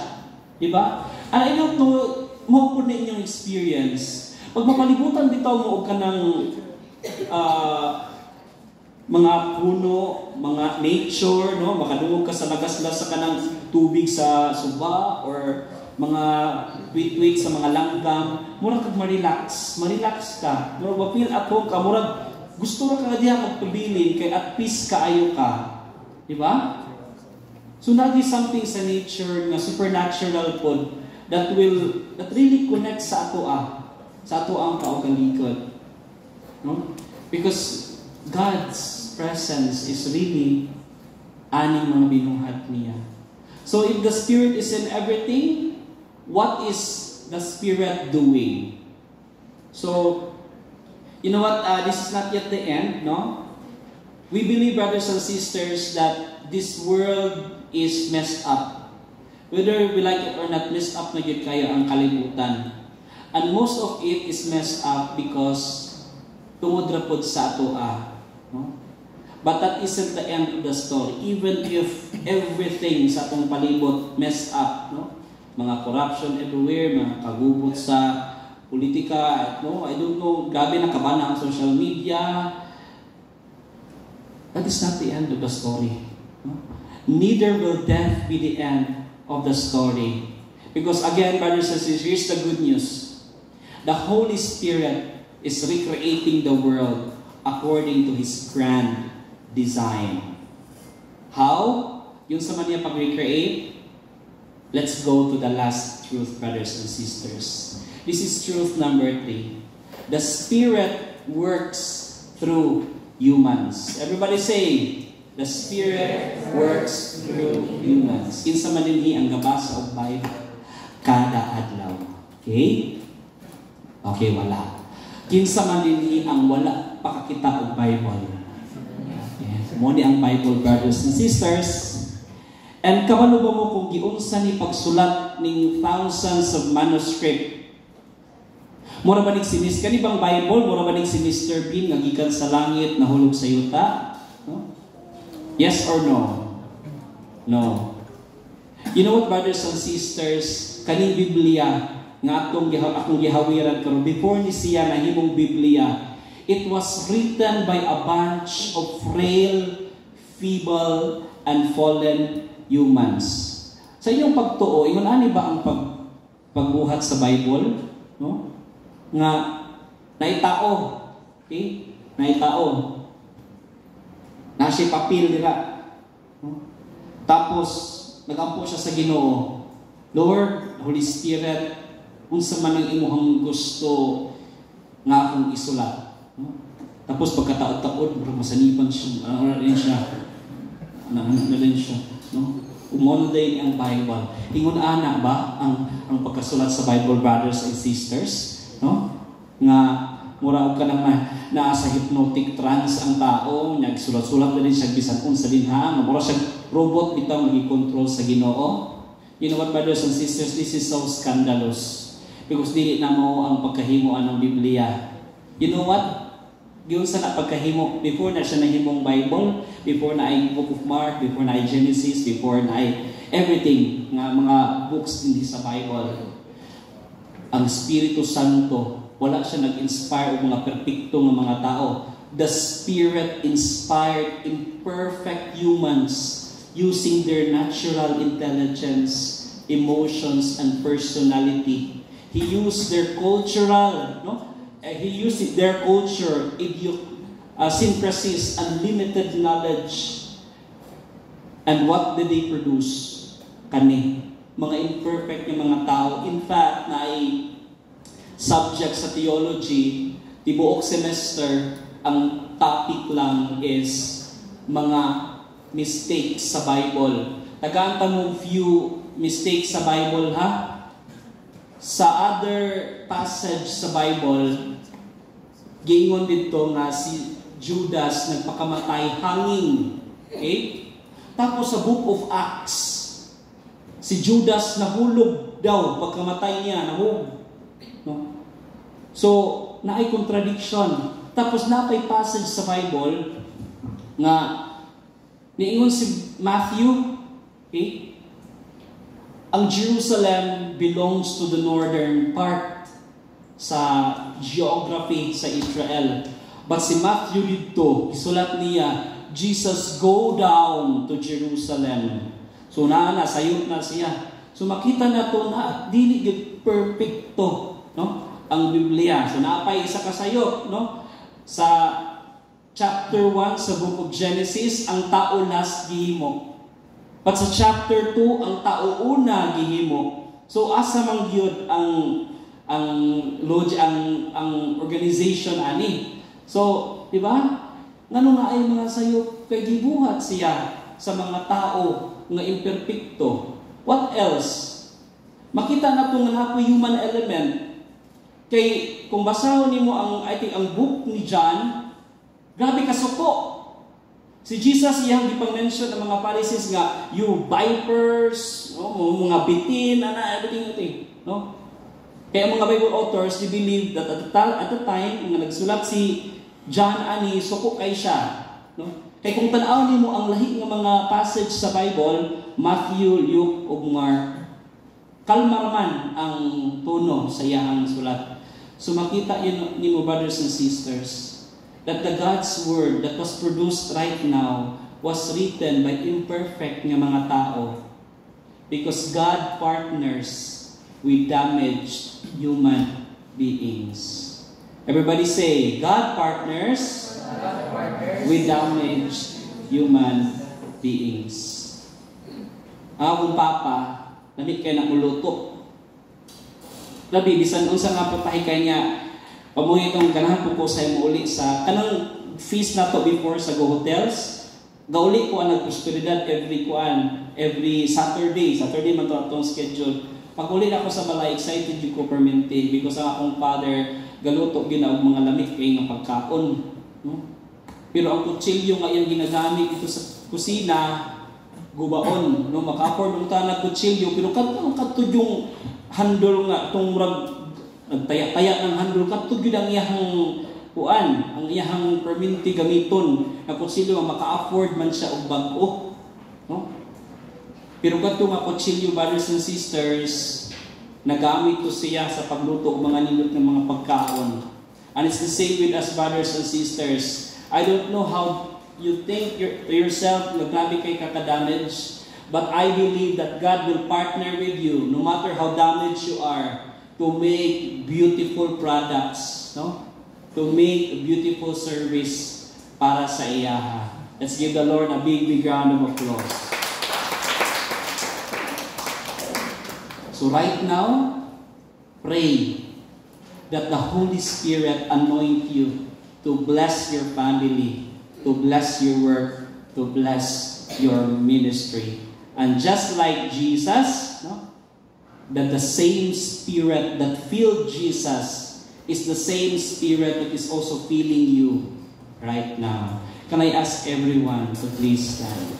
Di ba? And I don't know, mo po ninyong experience. Pag mapalibutan bitaw mo og kanang mga puno, mga nature, no, makadungog ka sa lagaslas sa kanang tubig sa suba or mga tweet sa mga langgam, murag kag ma-relax ka. Murag ma-feel at home ka, murag gusto ra ka diha magpabilin kay at peace kaayo ka. Di ba? So nagi something sa nature na supernatural pod that really connect sa ato ang kaugalikod. No? Because God's presence is really aning mga binuhat niya. So if the Spirit is in everything, what is the Spirit doing? So, you know what? This is not yet the end, no? We believe, brothers and sisters, that this world is messed up. Whether we like it or not, messed up na yun kayo ang kalibutan. And most of it is messed up because tungod ra pod sa ato no? But that isn't the end of the story. Even if everything sa atong palibot messed up, no? Mga corruption everywhere, mga kagubot sa politika, no? I don't know, grabe na kabana ang social media. That is not the end of the story. No? Neither will death be the end of the story. Because again, brothers and sisters, here's the good news. The Holy Spirit is recreating the world according to His grand design. How? Yung sa man niya pag-recreate, let's go to the last truth, brothers and sisters. This is truth number 3. The Spirit works through humans. Everybody say, the Spirit works through humans. Kinsa man dinhi ang gabasa og Bible kada adlaw. Okay? Okay, wala. Kinsa man dinhi ang wala pakakita og Bible. Yes, mo ni ang Bible, brothers and sisters. And kabalo ba mo kung giunsa ni pagsulat ning thousands of manuscript? Mura ba ning sinis kani bang Bible? Mura ba ning si Mr. Bean nga gikan sa langit nahulog sa yuta? No? Yes or no? No. You know what, brothers and sisters? Kaning Biblia nga akong gihawiran karon before ni siya nahimong Biblia, it was written by a bunch of frail, feeble, and fallen humans. Sa inyong pagtuo, ingon ani ba ang pagbuhat sa Bible? No? Nga naitao. Okay? Naitao. Nasi papel dira. No? Tapos nagampo siya sa Ginoo. Lord, Holy Spirit, unsa man ang imong gusto nga akong isulat. No? Tapos pagkataod-taod, masaniban siya, na rin siya. No? Umono din ang Bible. Ingon ana ba ang pagkasulat sa Bible, brothers and sisters, no? Nga mura ka naman naa sa hypnotic trance ang tao, nagsulat-sulat din siya bisan unsa dinha, nga mura siya robot bitaw nagi-control sa Ginoo. You know what, brothers and sisters, this is so scandalous because dili na mo ang pagkahimuan ng Biblia. You know what? Giyon sa na pagkahimo, before na siya nahimong Bible, before na ay Book of Mark, before na ay Genesis, before na ay everything nga mga books din sa Bible. Ang Espiritu Santo, wala siya nag-inspire og mga perpekto nga mga tao. The Spirit inspired imperfect humans using their natural intelligence, emotions, and personality. He used their cultural, he used their culture, idiosyncrasies, and limited knowledge. And what did they produce? Kani, mga imperfect yung mga tao. In fact, na ay subject sa theology, tibuok semester, ang topic lang is mga mistakes sa Bible. Tagaan mo few mistakes sa Bible, ha? Sa other passage sa Bible, gingon dito nga si Judas nagpakamatay hanging. Okay? Tapos sa Book of Acts, si Judas nahulog daw pagkamatay niya, nahulog. No? So, naay contradiction. Tapos napay passage sa Bible nga niingon si Matthew, okay? Ang Jerusalem belongs to the northern part sa geography sa Israel. But si Matthew dito, isulat niya, Jesus go down to Jerusalem. So sayot na siya. So makita na to na dili gyud perfecto, no? Ang Biblia. So naapay isa ka sayot, no? Sa chapter 1 sa Book of Genesis, ang tao last gihimo. But sa chapter 2, ang tao una gihimo. So asa man gyud ang organization ani. So, di ba? Ngano nga ay mga sayop kay gibuhat siya sa mga tao nga imperfecto. What else? Makita na to nga napoy human element. Kay kung basahon nimo ang ang book ni John, grabe ka suko. Si Jesus iyang gipang-mention ng mga Pharisees nga, you vipers, no, mga bitin, everything, no? Kaya mga Bible authors, they believe that at the time, nga nagsulat si John ani, suko kay siya, no? Kaya kung tanaw nimo ang lahi ng mga passage sa Bible, Matthew, Luke, ug Mark, kalmar man ang tono sa iyang sulat. So makita nimo, brothers and sisters, that the God's Word that was produced right now was written by imperfect nga mga tao because God partners with damaged human beings. Everybody say, God partners with damaged human beings. Akong papa, lamit kayo na uluto. Labi, bisan unsa nga patay kay niya, pamuhi itong ganahan po ko sa imo uli sa kanang feast na to before sa go hotels. Gauli ko ang nagprosperidad every Saturday. Saturday man to atong schedule. Pag uli ako sa balay, excited yung ko permente because ang akong father galuto ginaog mga lamig kay nga pagkaon. No? Pero ang kutsilyo nga iyang ginagamit dito sa kusina, gubaon. No? Maka-afford ng tanang kutsilyo, pero kadto yung handle nga, itong nagtaya-taya ng handle, kadto yun ang iyahang kuan, ang iyahang perminti gamiton na kutsilyo nga maka-afford man siya og bag-o. No? Pero kadto nga kutsilyo, brothers and sisters, nagamit to siya sa pagluto ng mga nindot ng mga pagkaon. And it's the same with us, brothers and sisters. I don't know how you think to yourself na grabe kay kakadamage, but I believe that God will partner with you, no matter how damaged you are, to make beautiful products, no? To make a beautiful service para sa iyaha. Let's give the Lord a big round of applause. So right now, pray that the Holy Spirit anoint you to bless your family, to bless your work, to bless your ministry. And just like Jesus, no, that the same Spirit that filled Jesus is the same Spirit that is also filling you right now. Can I ask everyone to please stand?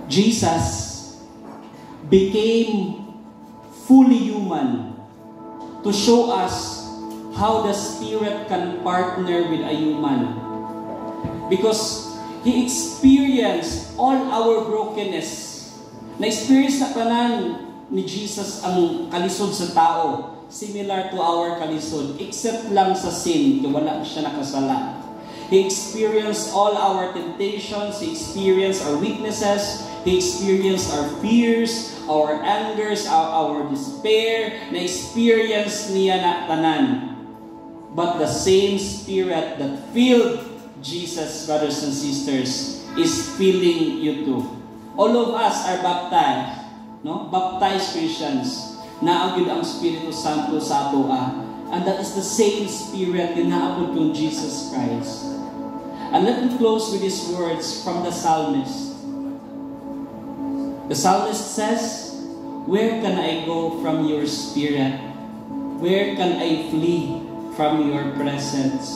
Jesus became fully human to show us how the Spirit can partner with a human. Because He experienced all our brokenness. Na-experience na kanan ni Jesus ang kalisod sa tao, similar to our kalisod, except lang sa sin, kaya wala siya nakasala. He experienced all our temptations, He experienced our weaknesses, He experienced our fears, our angers, our despair, na-experience niya na tanan. But the same Spirit that filled Jesus, brothers and sisters, is filling you too. All of us are baptized, no? Baptized Christians. Naagid ang Espiritu Santo sa atoa. And that is the same Spirit na naabot kong Jesus Christ. And let me close with these words from the psalmist. The psalmist says, "Where can I go from your Spirit? Where can I flee from your presence?"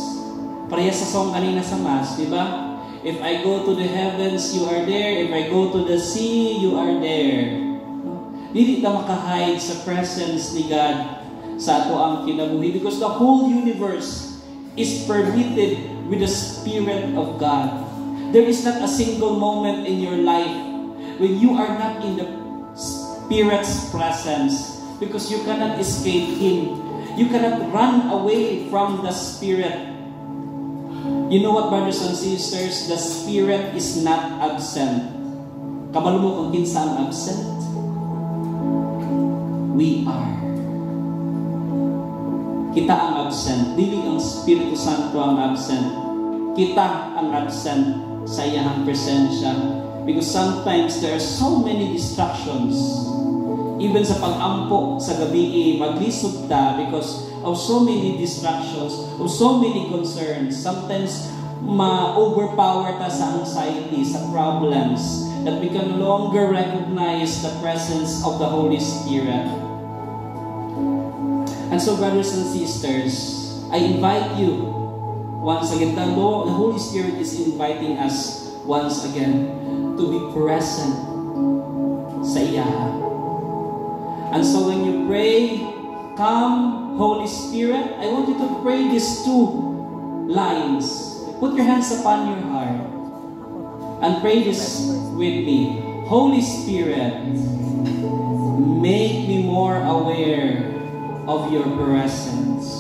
Pareha sa song kanina sa Mass, di ba? If I go to the heavens, you are there. If I go to the sea, you are there. Dili na makahide sa presence ni God sa ato ang kinabuhi, because the whole universe is permitted with the Spirit of God. There is not a single moment in your life when you are not in the Spirit's presence, because you cannot escape Him. You cannot run away from the Spirit. You know what, brothers and sisters? The Spirit is not absent. Kabalo mo kung kinsa ang absent? We are. Kita ang absent. Dili ang Espiritu Santo ang absent. Kita ang absent sa iyang presensya. Because sometimes there are so many distractions. Even sa pag-ampo sa gabi, maglisod ta because of so many distractions, of so many concerns. Sometimes ma-overpower ta sa anxiety, sa problems, that we can no longer recognize the presence of the Holy Spirit. And so, brothers and sisters, I invite you once again. The Holy Spirit is inviting us once again to be present sa iya. And so when you pray, "Come, Holy Spirit," I want you to pray these two lines. Put your hands upon your heart and pray this with me. Holy Spirit, make me more aware of your presence.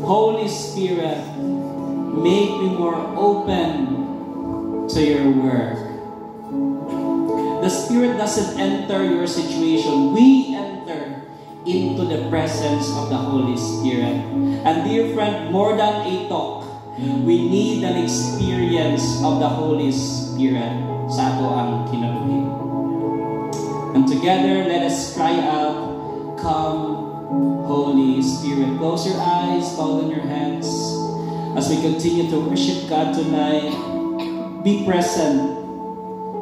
Holy Spirit, make me more open to your work. The Spirit doesn't enter your situation. We enter into the presence of the Holy Spirit. And dear friend, more than a talk, we need an experience of the Holy Spirit sa ato ang kinabuhi. And together, let us cry out, "Come, Holy Spirit." Close your eyes, bow down your heads. As we continue to worship God tonight, be present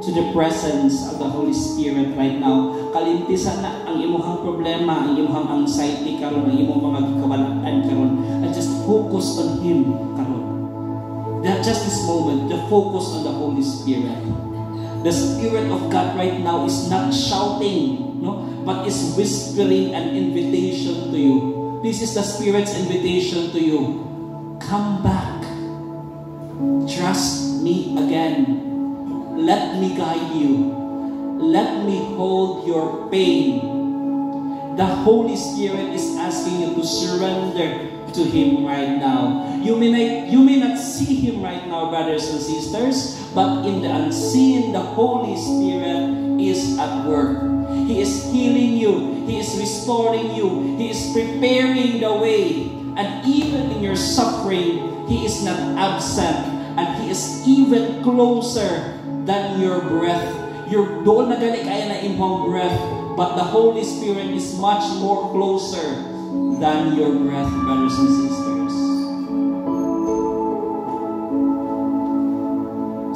to the presence of the Holy Spirit right now. Kalimtisan na ang imuhang problema, ang imuhang anxiety karon, ang imong mga kawalaan karon, and just focus on Him karon. That just this moment, the focus on the Holy Spirit. The Spirit of God right now is not shouting, no, but is whispering an invitation to you. This is the Spirit's invitation to you. Come back. Trust me again. Let me guide you. Let me hold your pain. The Holy Spirit is asking you to surrender to Him right now. You may not see Him right now, brothers and sisters, but in the unseen, the Holy Spirit is at work. He is healing you. He is restoring you. He is preparing the way. And even in your suffering, He is not absent. and He is even closer than your breath. Your doon na gali kaya na imong breath, but the Holy Spirit is much more closer than your breath, brothers and sisters.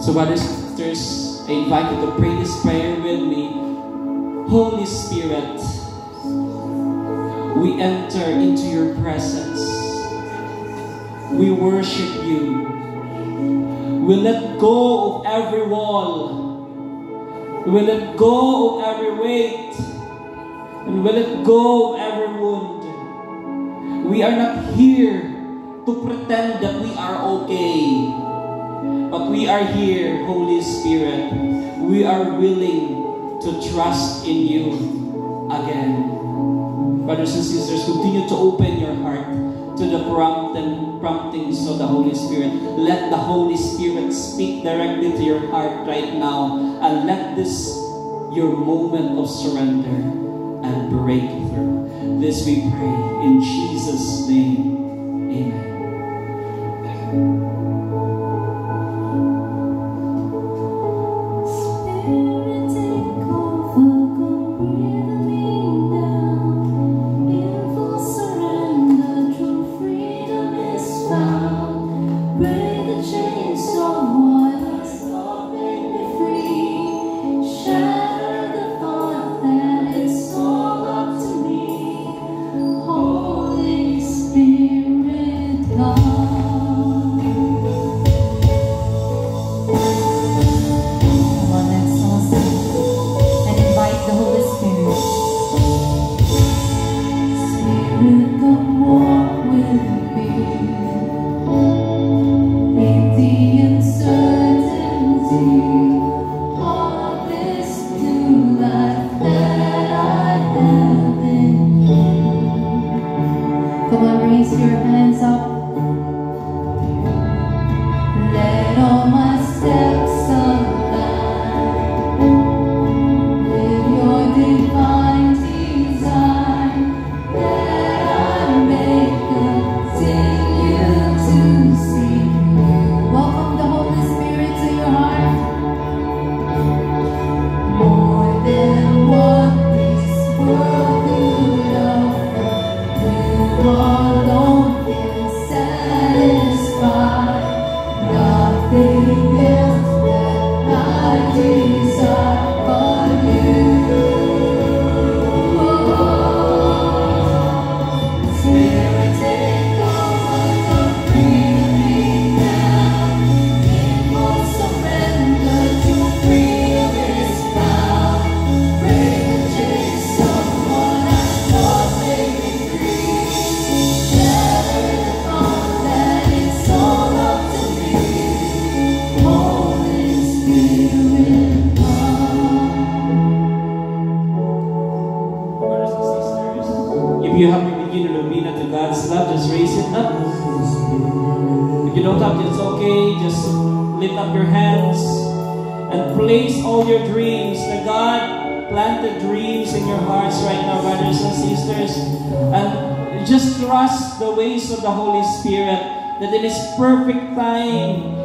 So, brothers and sisters, I invite you to pray this prayer with me. Holy Spirit, we enter into your presence. We worship you. We let go of every wall. We let go of every weight. And we let go of every wound. We are not here to pretend that we are okay. But we are here, Holy Spirit. We are willing to trust in you again. Brothers and sisters, continue to open your heart to the promptings of the Holy Spirit. Let the Holy Spirit speak directly to your heart right now, and let this your moment of surrender and breakthrough. This we pray in Jesus' name. Amen. If you have been beginning to lean into God's love, just raise it up. If you don't have it, it's okay. Just lift up your hands and place all your dreams. The God planted dreams in your hearts right now, brothers and sisters. And just trust the ways of the Holy Spirit, that in His perfect time,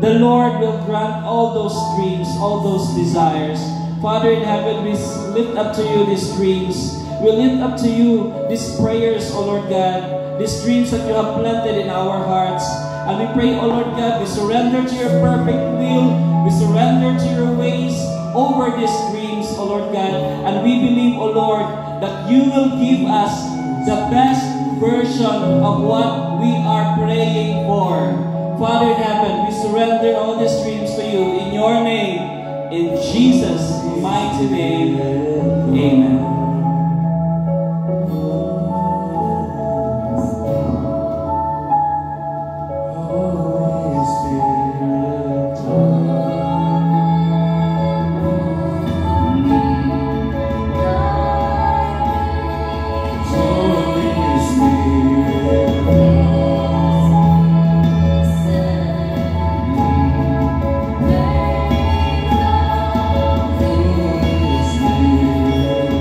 the Lord will grant all those dreams, all those desires. Father in heaven, we lift up to you these dreams. We lift up to you these prayers, O Lord God, these dreams that you have planted in our hearts. And we pray, O Lord God, we surrender to your perfect will. We surrender to your ways over these dreams, O Lord God. And we believe, O Lord, that you will give us the best version of what we are praying for. Father in heaven, we surrender all these dreams to you in your name, in Jesus' mighty name. Amen.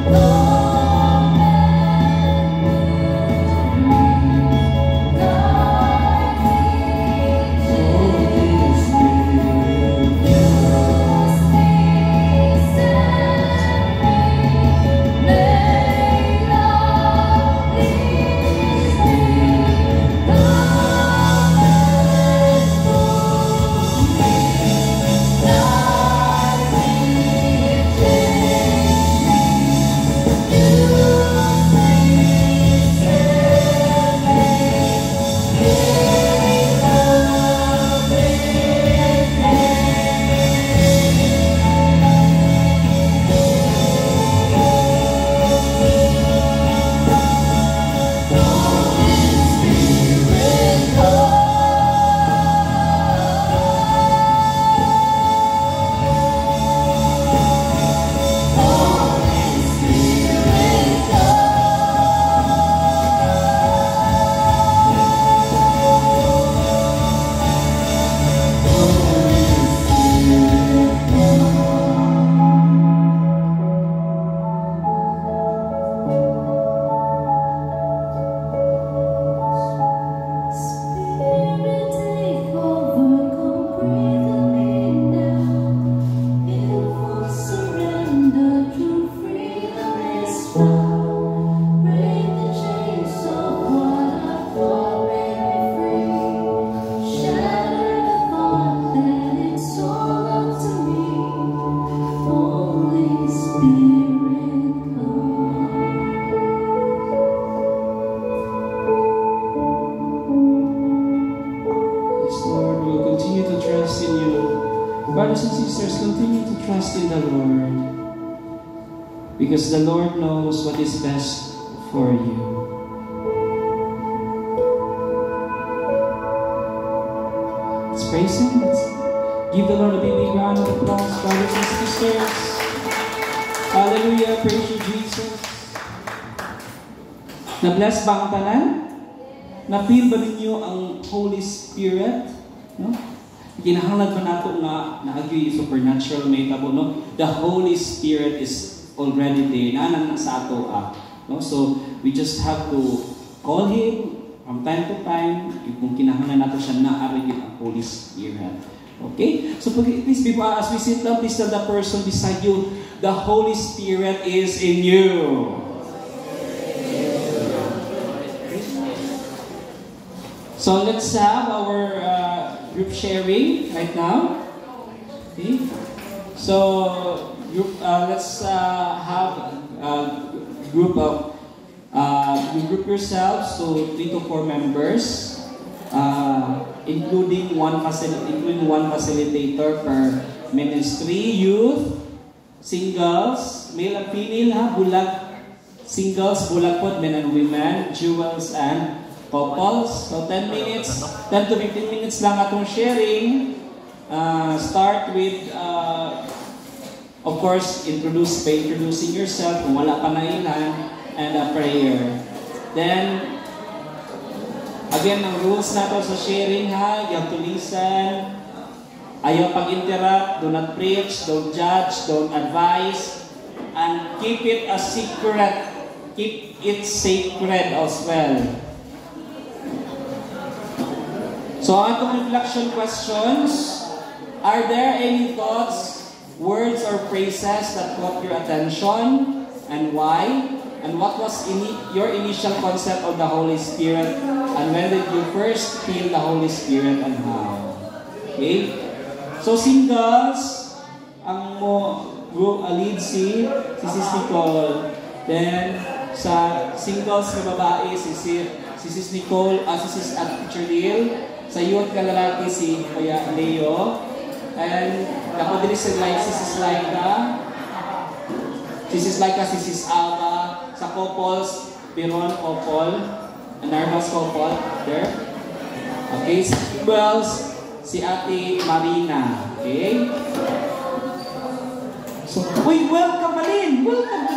Oh trust in the Lord, because the Lord knows what is best for you. Let's praise Him. Let's give the Lord a big round of applause, brothers and sisters. Hallelujah. Praise you, Jesus. Na-bless ba ang tanan? Na-feel ba ninyo ang Holy Spirit? No? Kinahanglan pa nato na naagyoy supernatural may tabo, no? The Holy Spirit is already there. Naanan na sa ato, no? So, we just have to call Him from time to time. Kung kinahanglan nato siya, naarigin ang Holy Spirit. Okay? So, please, before, as we sit down, please tell the person beside you, the Holy Spirit is in you. So, let's have our group sharing right now. Okay? So, let's have a group of, you group yourselves to 3 to 4 members, including one facilitator per ministry, youth, singles, male and female, bulag, singles, bulag po, men and women, jewels and couples. So 10 minutes, 10 to 15 minutes lang atong sharing. Start with, of course, introducing yourself kung wala pa na ilan, and a prayer. Then, again, ang rules nato sa sharing, ha, you have to listen. Ayaw pag-interrupt, do not preach, don't judge, don't advise, and keep it a secret. Keep it sacred as well. So, atong reflection questions. Are there any thoughts, words, or phrases that caught your attention? And why? And what was your initial concept of the Holy Spirit? And when did you first feel the Holy Spirit and how? Okay? So, singles, ang group lead si Sis Nicole. Then, sa singles na babae, si Sis Nicole, si Sis Teacher Lil. Sa youth ka lalaki, si Kuya Leo. And ako din si Sis Laika. Si Sis Laika, si Sis Ava. Sa couples, Piron couple. And Narmas couple. There. Okay, sa singles, si Ate Marina. Okay? So, uy, welcome Malin! Welcome!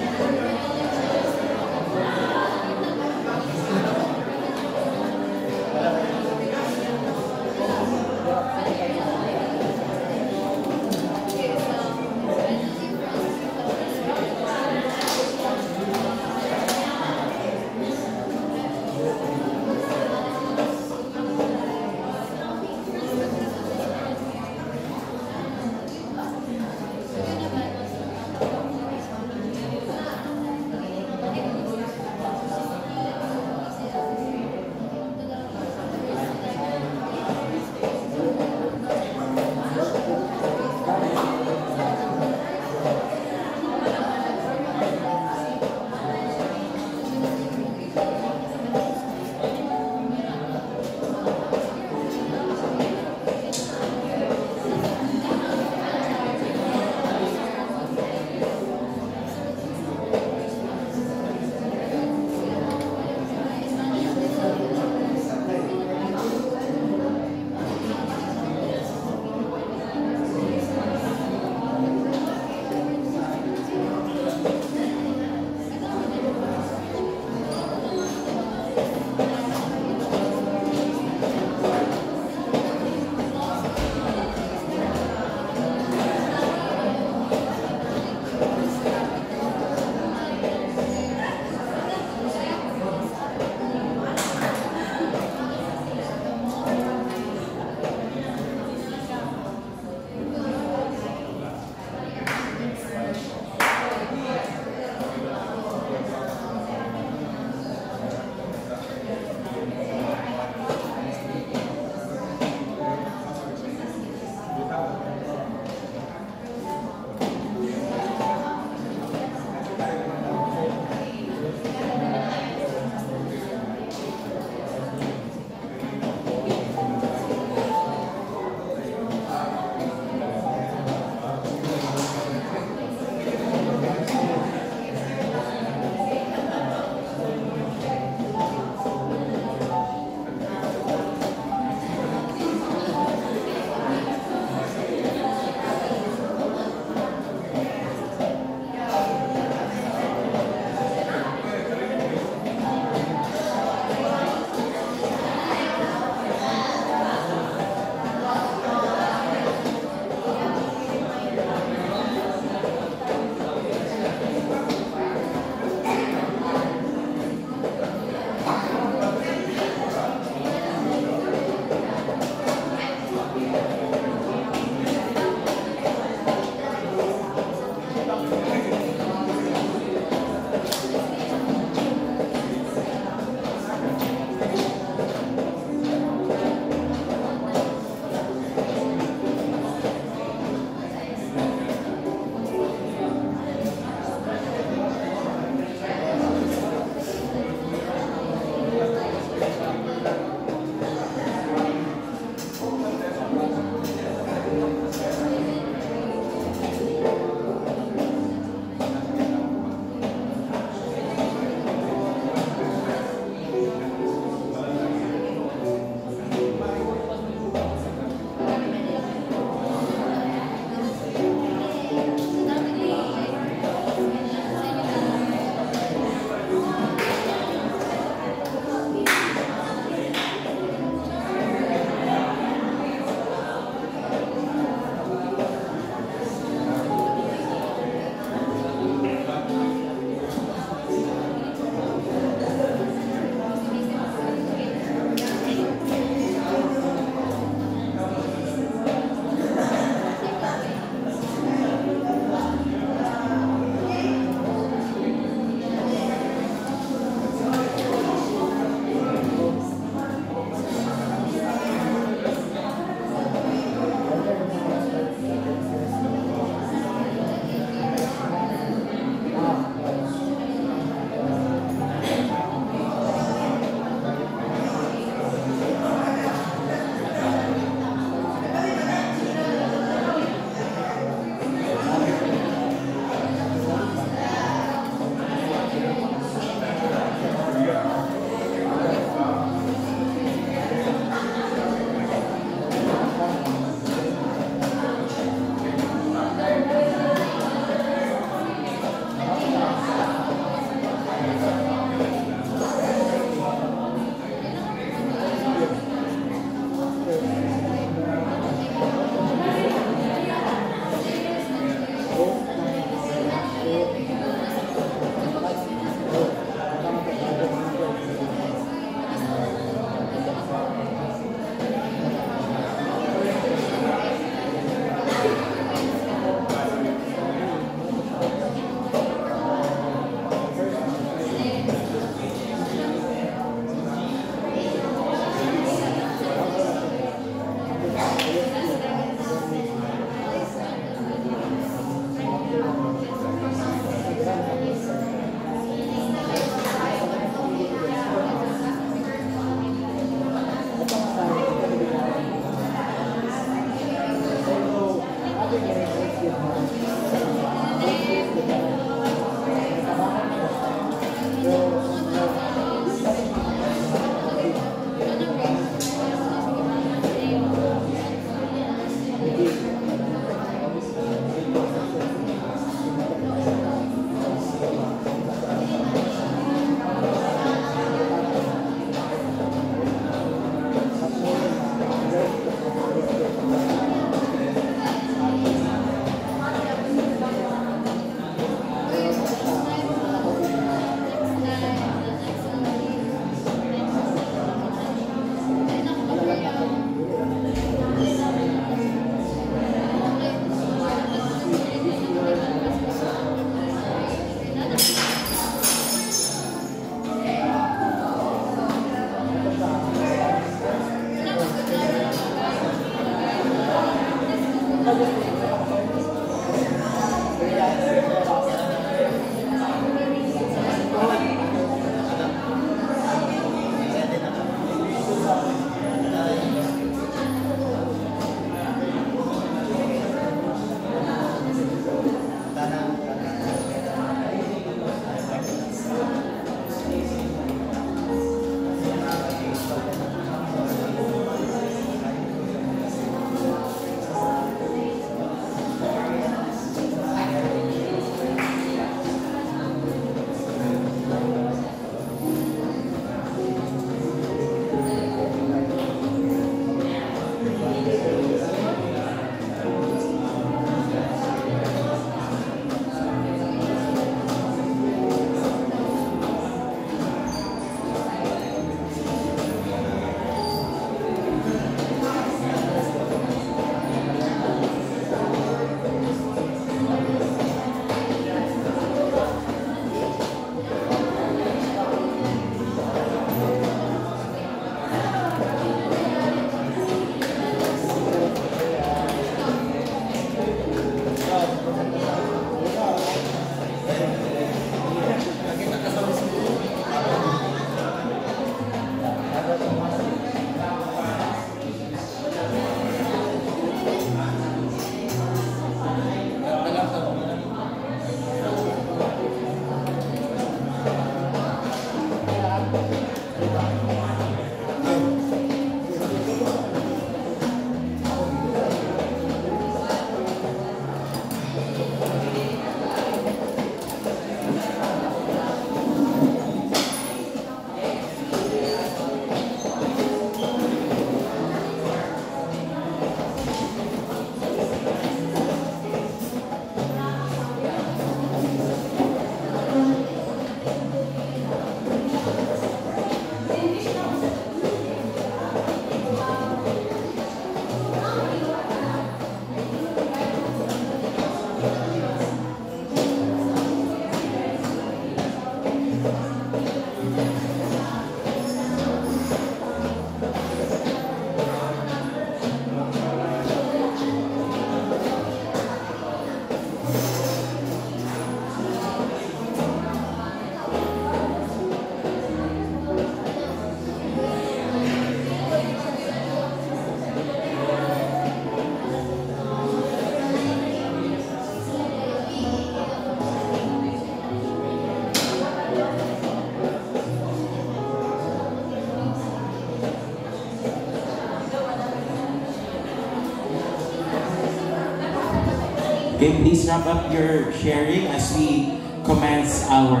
Okay, please wrap up your sharing as we commence our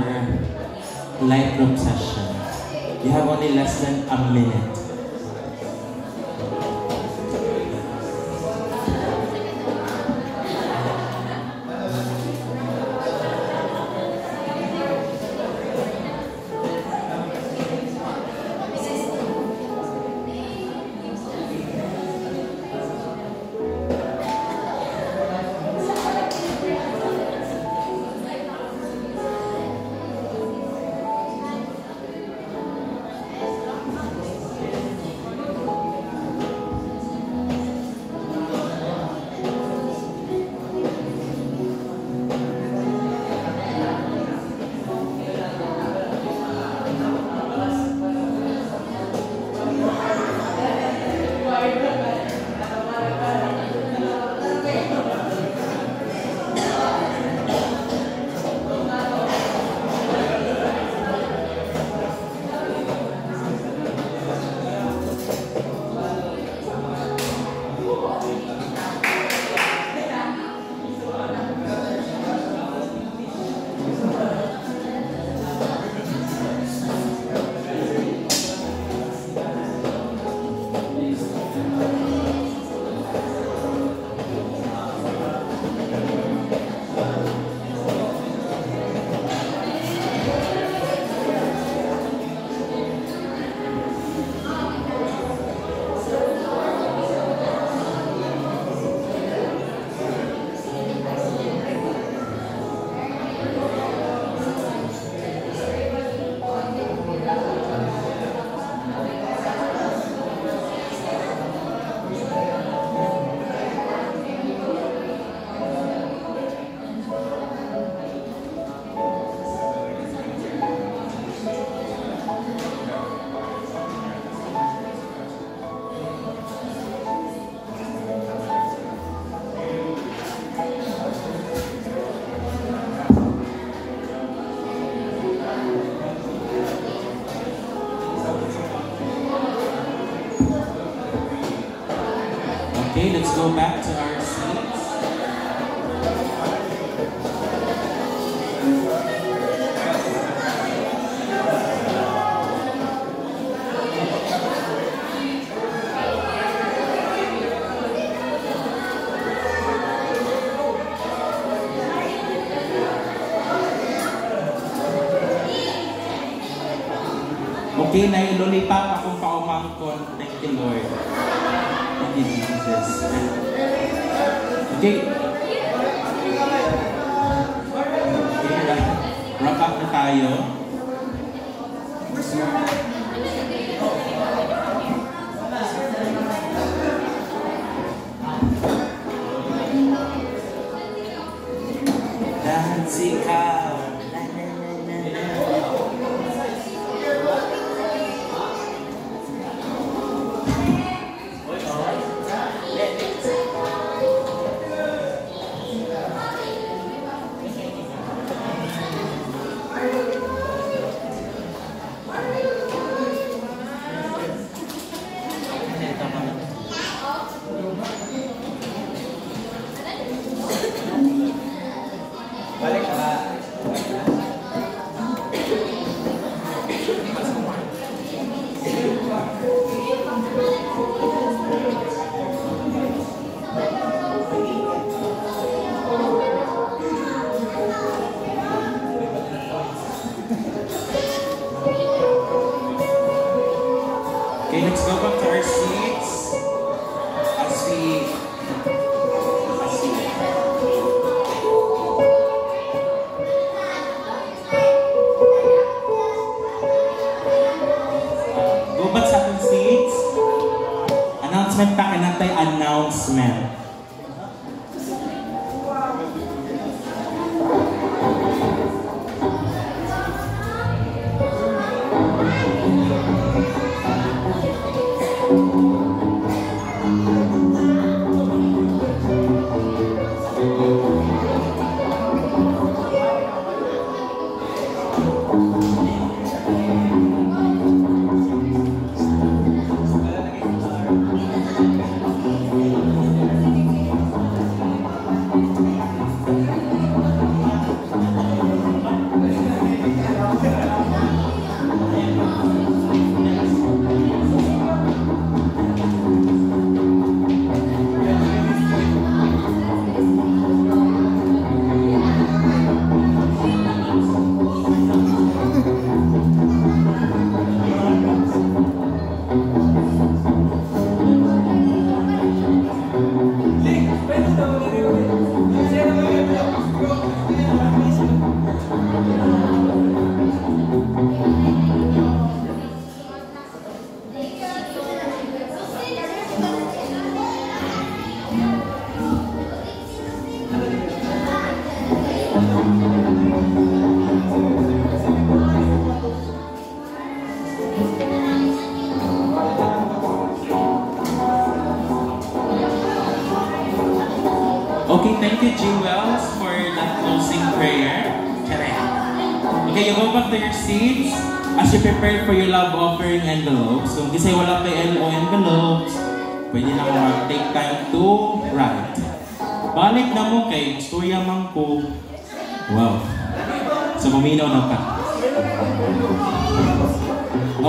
light group session. You have only less than a minute. let's go back to our seats. Okay, nailulipap akong paumangkon. Thank you, Lord. Thank you, Jesus. Okay. Okay, wrap up na tayo. Dance ikaw. Okay, let's go back to our seats as we go back sa ating seats. Announcement pa kinatay announcement. Okay, thank you, Jewels, for that closing prayer. Okay, you go back to your seats as you prepare for your love offering envelopes. Kung kasi wala pa LO envelopes, pwede na mo take time to write. Balik na mo kay Storya Mangko. Wow. So, buminaw na pa.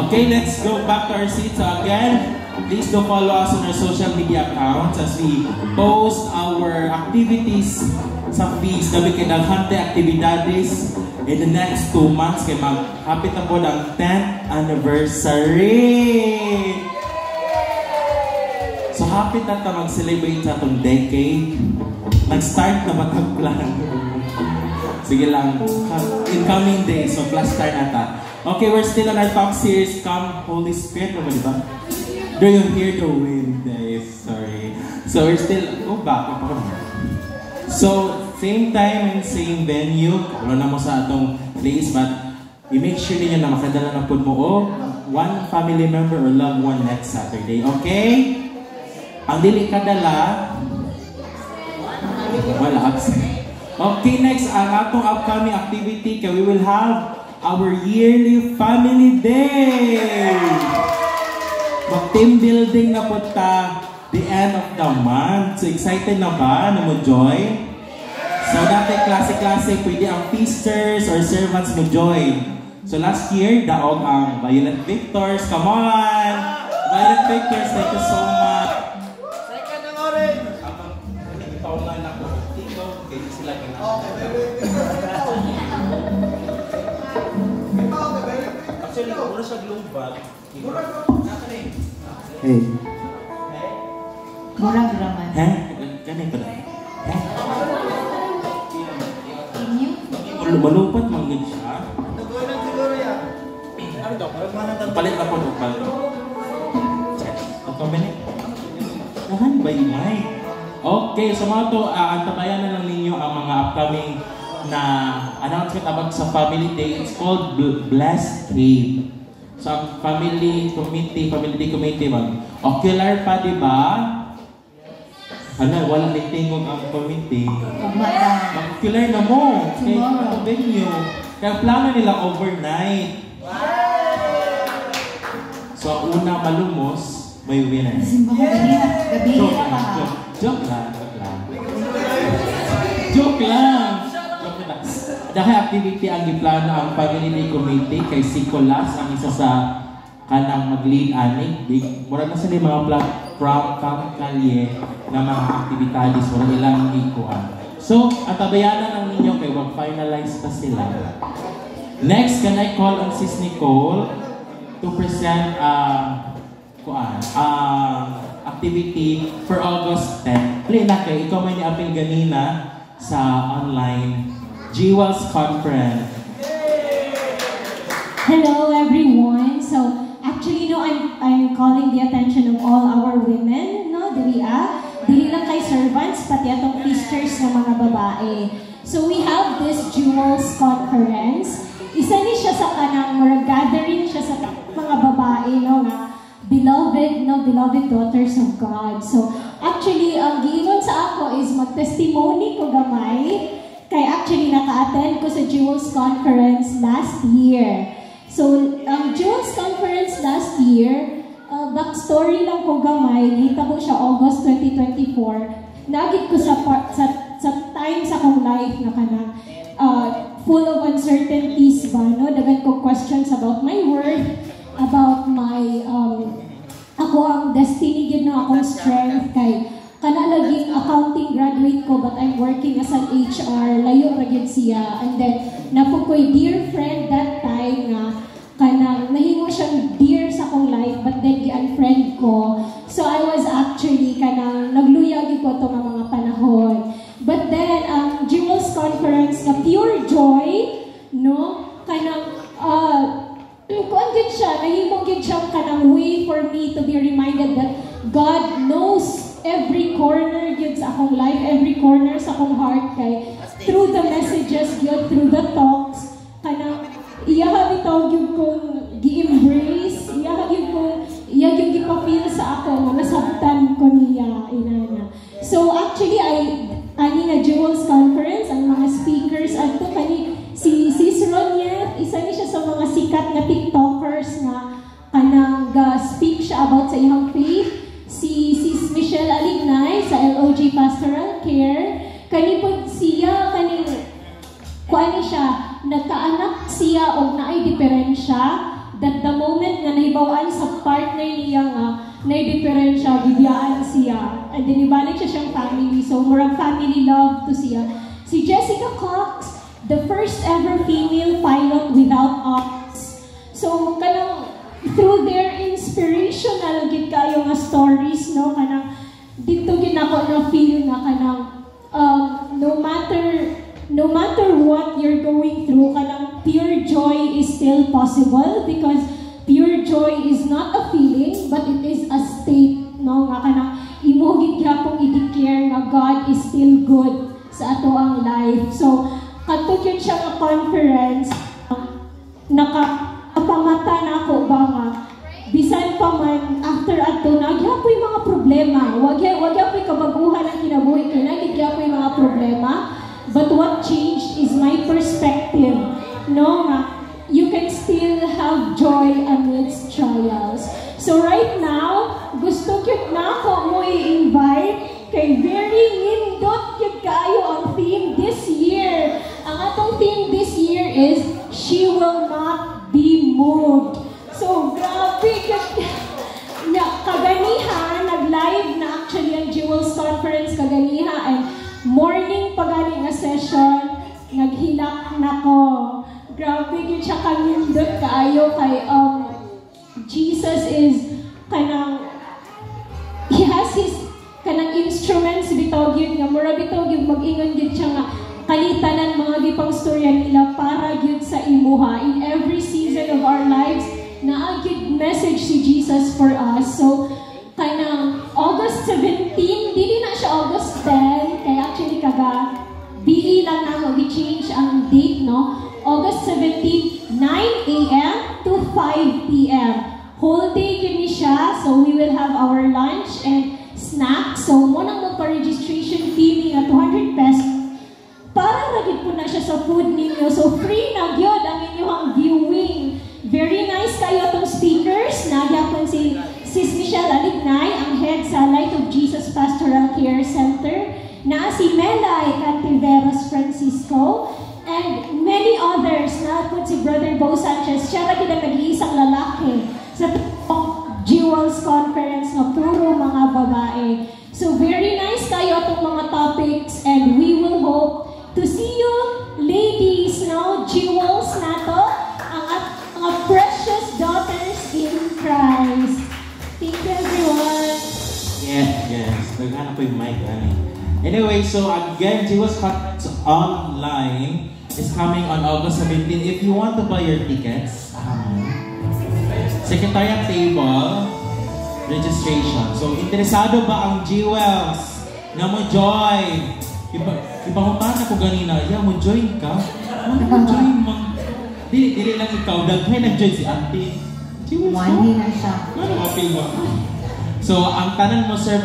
Okay, let's go back to our seats. So again, please do follow us on our social media accounts as we post our activities sa feeds na bikinagante actividades in the next 2 months kay maghapit na po ng 10th anniversary. So hapit na ta mag-celebrate sa itong decade. Nag-start na matag-plan. Sige lang, in coming days, so plus start na ta. Okay, we're still on our talk series, Come Holy Spirit, naman diba? Do you hear the wind? Sorry. So we're still, go back. So, same time and same venue. Wala na mo sa atong place, but you make sure ninyo na makadala na po mo o one family member or loved one next Saturday. Okay? Ang dili kadala, wala absent. Okay, next, ang atong upcoming activity, we will have our yearly family day. Mag-team building na po ta the end of the month. So excited na ba na mo join? So dati klase-klase pwede ang feasters or servants mo join. So last year, daog ang Violet Victors. Come on! Violet Victors, thank you so much. Second ng orange. Ito nga na ko. Ito, kaya sila ka na. Actually, mura siya global. Hey, Murag raman. Heh? Ganun pa na. Malupad manggid siya. Nag-ulan siguro yan. Ano daw? Palit ako ng palit. Ang pamili. Nahan ba yung mic? Okay, so mga to, antabayan na lang ninyo ang mga upcoming na announcement about sa Family Day. It's called Blessed Cave. So, ang Family Day Committee, ocular pa, di ba? Ano, walang litingog ang committee. Mag-ocular na mo. Okay, ito venue. Kaya plano nila overnight. So, ang una malumos, may winner. Gabi Joke na lang, pa. joke lang. Joke lang. Dahil activity ang giplano ang Family Day Committee kay si Colas, ang isa sa kanang mag-lead anig. Mura na sila yung mga from kalye na mga activities, mura ilang ikuan. So, ang tabayanan ng ninyo kay wag-finalize pa sila. Next, can I call on Sis Nicole to present activity for August 10. Play na kayo. Ikaw may ni-appeal ganina sa online GWAS conference. Hello everyone. So actually no, I'm calling the attention of all our women, no, dili lang kay servants pati atong feasters ng mga babae. So we have this GWAS conference. Isa ni siya sa kanang gathering siya sa mga babae, no, nga beloved daughters of God. So actually ang giingon sa ako is mag-testimony ko gamay. Kay actually naka-attend ko sa GWAS conference last year. So, ang GWAS conference last year, backstory lang ko gamay, nakita ko siya August 2024. Nagit ko sa time sa kong life na kanang full of uncertainties ba, no? Dagan ko questions about my work, about my, ako ang destiny, yun na akong strength, kay kanalaging accounting graduate ko but I'm working as an HR, layo ragid siya. And then, napo ko'y dear friend that time na kanang nahingo siyang dear sa akong life but then gi-unfriend ko. So I was actually kanang nagluyag ko itong mga panahon. But then, ang GWAS conference na pure joy, no? Kanang, kuan gid siya, nahimong gid siya kanang way for me to be reminded that God knows every corner yun sa akong life, every corner sa akong heart kay through the messages yun, through the talks, kanang iya bitaw yun kong gi-embrace, iya yung gipapil sa ako, nasabtan ko niya, inana. So actually, ani nga GWAS conference, ang mga speakers, ato si Sis Ronier, isa ni siya sa mga sikat na TikTokers na kanang speak siya about sa iyang faith. Si Sis Michelle Alignay sa LOG Pastoral Care, kanipod siya, kuani siya, nagkaanak siya o naay diferensya, that the moment na naibawaan sa partner niya nga, naay diferensya, bibiyaan siya, and then ibalik siya siyang family, so murag family love to siya. Si Jessica Cox, the first ever female pilot without ops. So, kanang, through their inspirational gid kayo nga stories, no, kanang dito gid ako na feel na kanang no matter what you're going through, kanang pure joy is still possible because pure joy is not a feeling but it is a state, no, nga kanang imo gid gyapon i-declare nga God is still good sa ato ang life. So kadto gyud siya nga conference, nakapamata na ako ba nga bisan pa man after ato nagyapoy mga problema, wag yapoy kabaguhan ang kinabuhi kay nagyapoy mga problema, but what changed is my perspective, no, nga you can still have joy amidst trials. So right now gusto ko na ako mo i-invite kay very nindot yun kayo ang theme this year. Ang atong theme this year is She Will Not Be Moved. So, grabe na kaganiha, nag-live na actually ang Jewels Conference kaganiha and morning pagani nga session, naghilak na ko. Grabe yun siya kanindot kaayo kay Jesus is kanang he has his kanang instruments bitog yun nga mura bitog yun mag-ingon yun siya nga kalitanan mga gipang storya nila para yun sa imuha in every season of our lives na good message si Jesus for us. So kanang August 17 dili na siya August 10 kaya actually kaga BE lang na mo gi-change ang date, no? August 17, 9 a.m. to 5 p.m. Whole day yun siya. So we will have our lunch and snacks. So munang magpa-registration fee nga 200 pesos. Para ragid po na siya sa food ninyo. So free na yun ang inyong viewing. Very nice kayo itong speakers. Nagyapon si Sis Michelle Alignay, ang head sa Light of Jesus Pastoral Care Center. Na si Melay Cantiveros Francisco. And many others na po si Brother Bo Sanchez. Siya rin ang nag-iisang lalaki sa Jewels Conference na puro mga babae. So very nice kayo itong mga topics and we will hope to see you ladies, no? Jewels na to, ang precious daughters in Christ. Thank you everyone. Yes. Naghanap ko yung mic, Anyway, so again, Jewels Conference Online is coming on August 17. If you want to buy your tickets, Secretariat table, registration. So, interesado ba ang Jewels na mo join? Ipanguntahan ako ganina, mo join ka? Mo join mo? Dili lang ikaw, daghay nag-join si Auntie. Jewels mo? One na siya. Ano mapil mo? So, ang tanan mo, sir,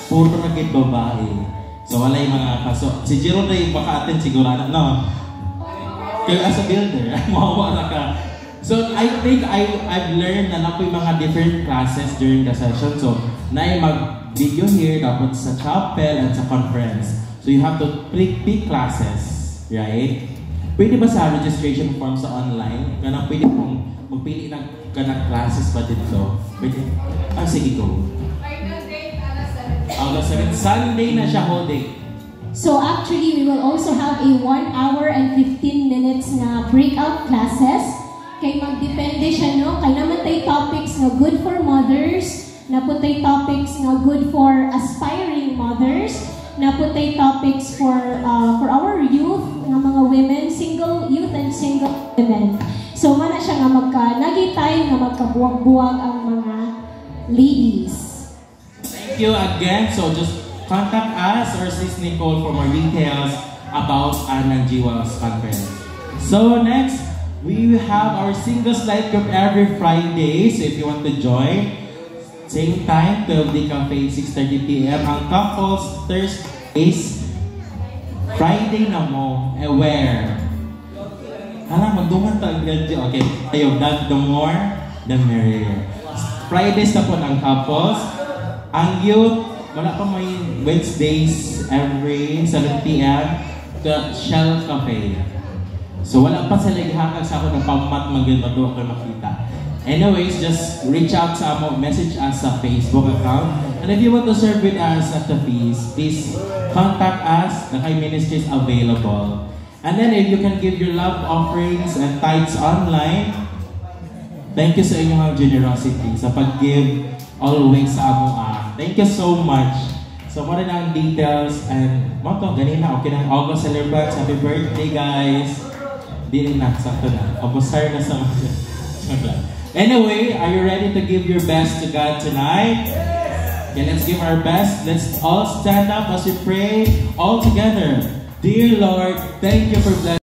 puro naging babae. So, wala yung mga kaso. Si Jero na yung maka-attend sigurado, no? Kaya as a builder, mawawala ka. So, I think I've learned na napoy mga different classes during the session. So, na mag-video here, dapat sa chapel and sa conference. So, you have to pick classes, right? Pwede ba sa registration form sa online? Ganang pwede kong magpili ng ganang classes ba dito? Pwede? Sige, go. August 7, Sunday na siya whole day. So actually, we will also have a 1 hour and 15 minutes na breakout classes. Kay magdepende siya, no? Kay naman tayo topics na good for mothers, na po tayo topics na good for aspiring mothers, na po tayo topics for our youth, nga mga women, single youth and single women. So mana siya nga nagitay nga magkabuwag-buwag ang mga ladies. Thank you again. So just contact us or Sis Nicole for more details about Anang Jewels Conference. So next, we have our singles light group every Friday. So if you want to join, same time, 12 Day Cafe, 6:30 p.m. Ang couples Thursdays, Friday na mo. Where? Magduman ta okay. Tayo, the more, the merrier. Fridays na po ng couples. Ang youth, wala pa may Wednesdays every 7 p.m. the Shell Cafe. So wala pa sila ihakag sa ako ng pamat magandang ko makita. Anyways, just reach out sa amo, message us sa Facebook account. And if you want to serve with us at the feast, please contact us. The Kai Ministry is available. And then if you can give your love offerings and tithes online, thank you sa inyong generosity sa pag-give always sa amo. Thank you so much. So, mo rin ang details and moto, ganina, okay na August celebrants. Happy birthday, guys. Di na, sakto na. Abusar na sa mga. Anyway, are you ready to give your best to God tonight? Okay, let's give our best. Let's all stand up as we pray all together. Dear Lord, thank you for blessing.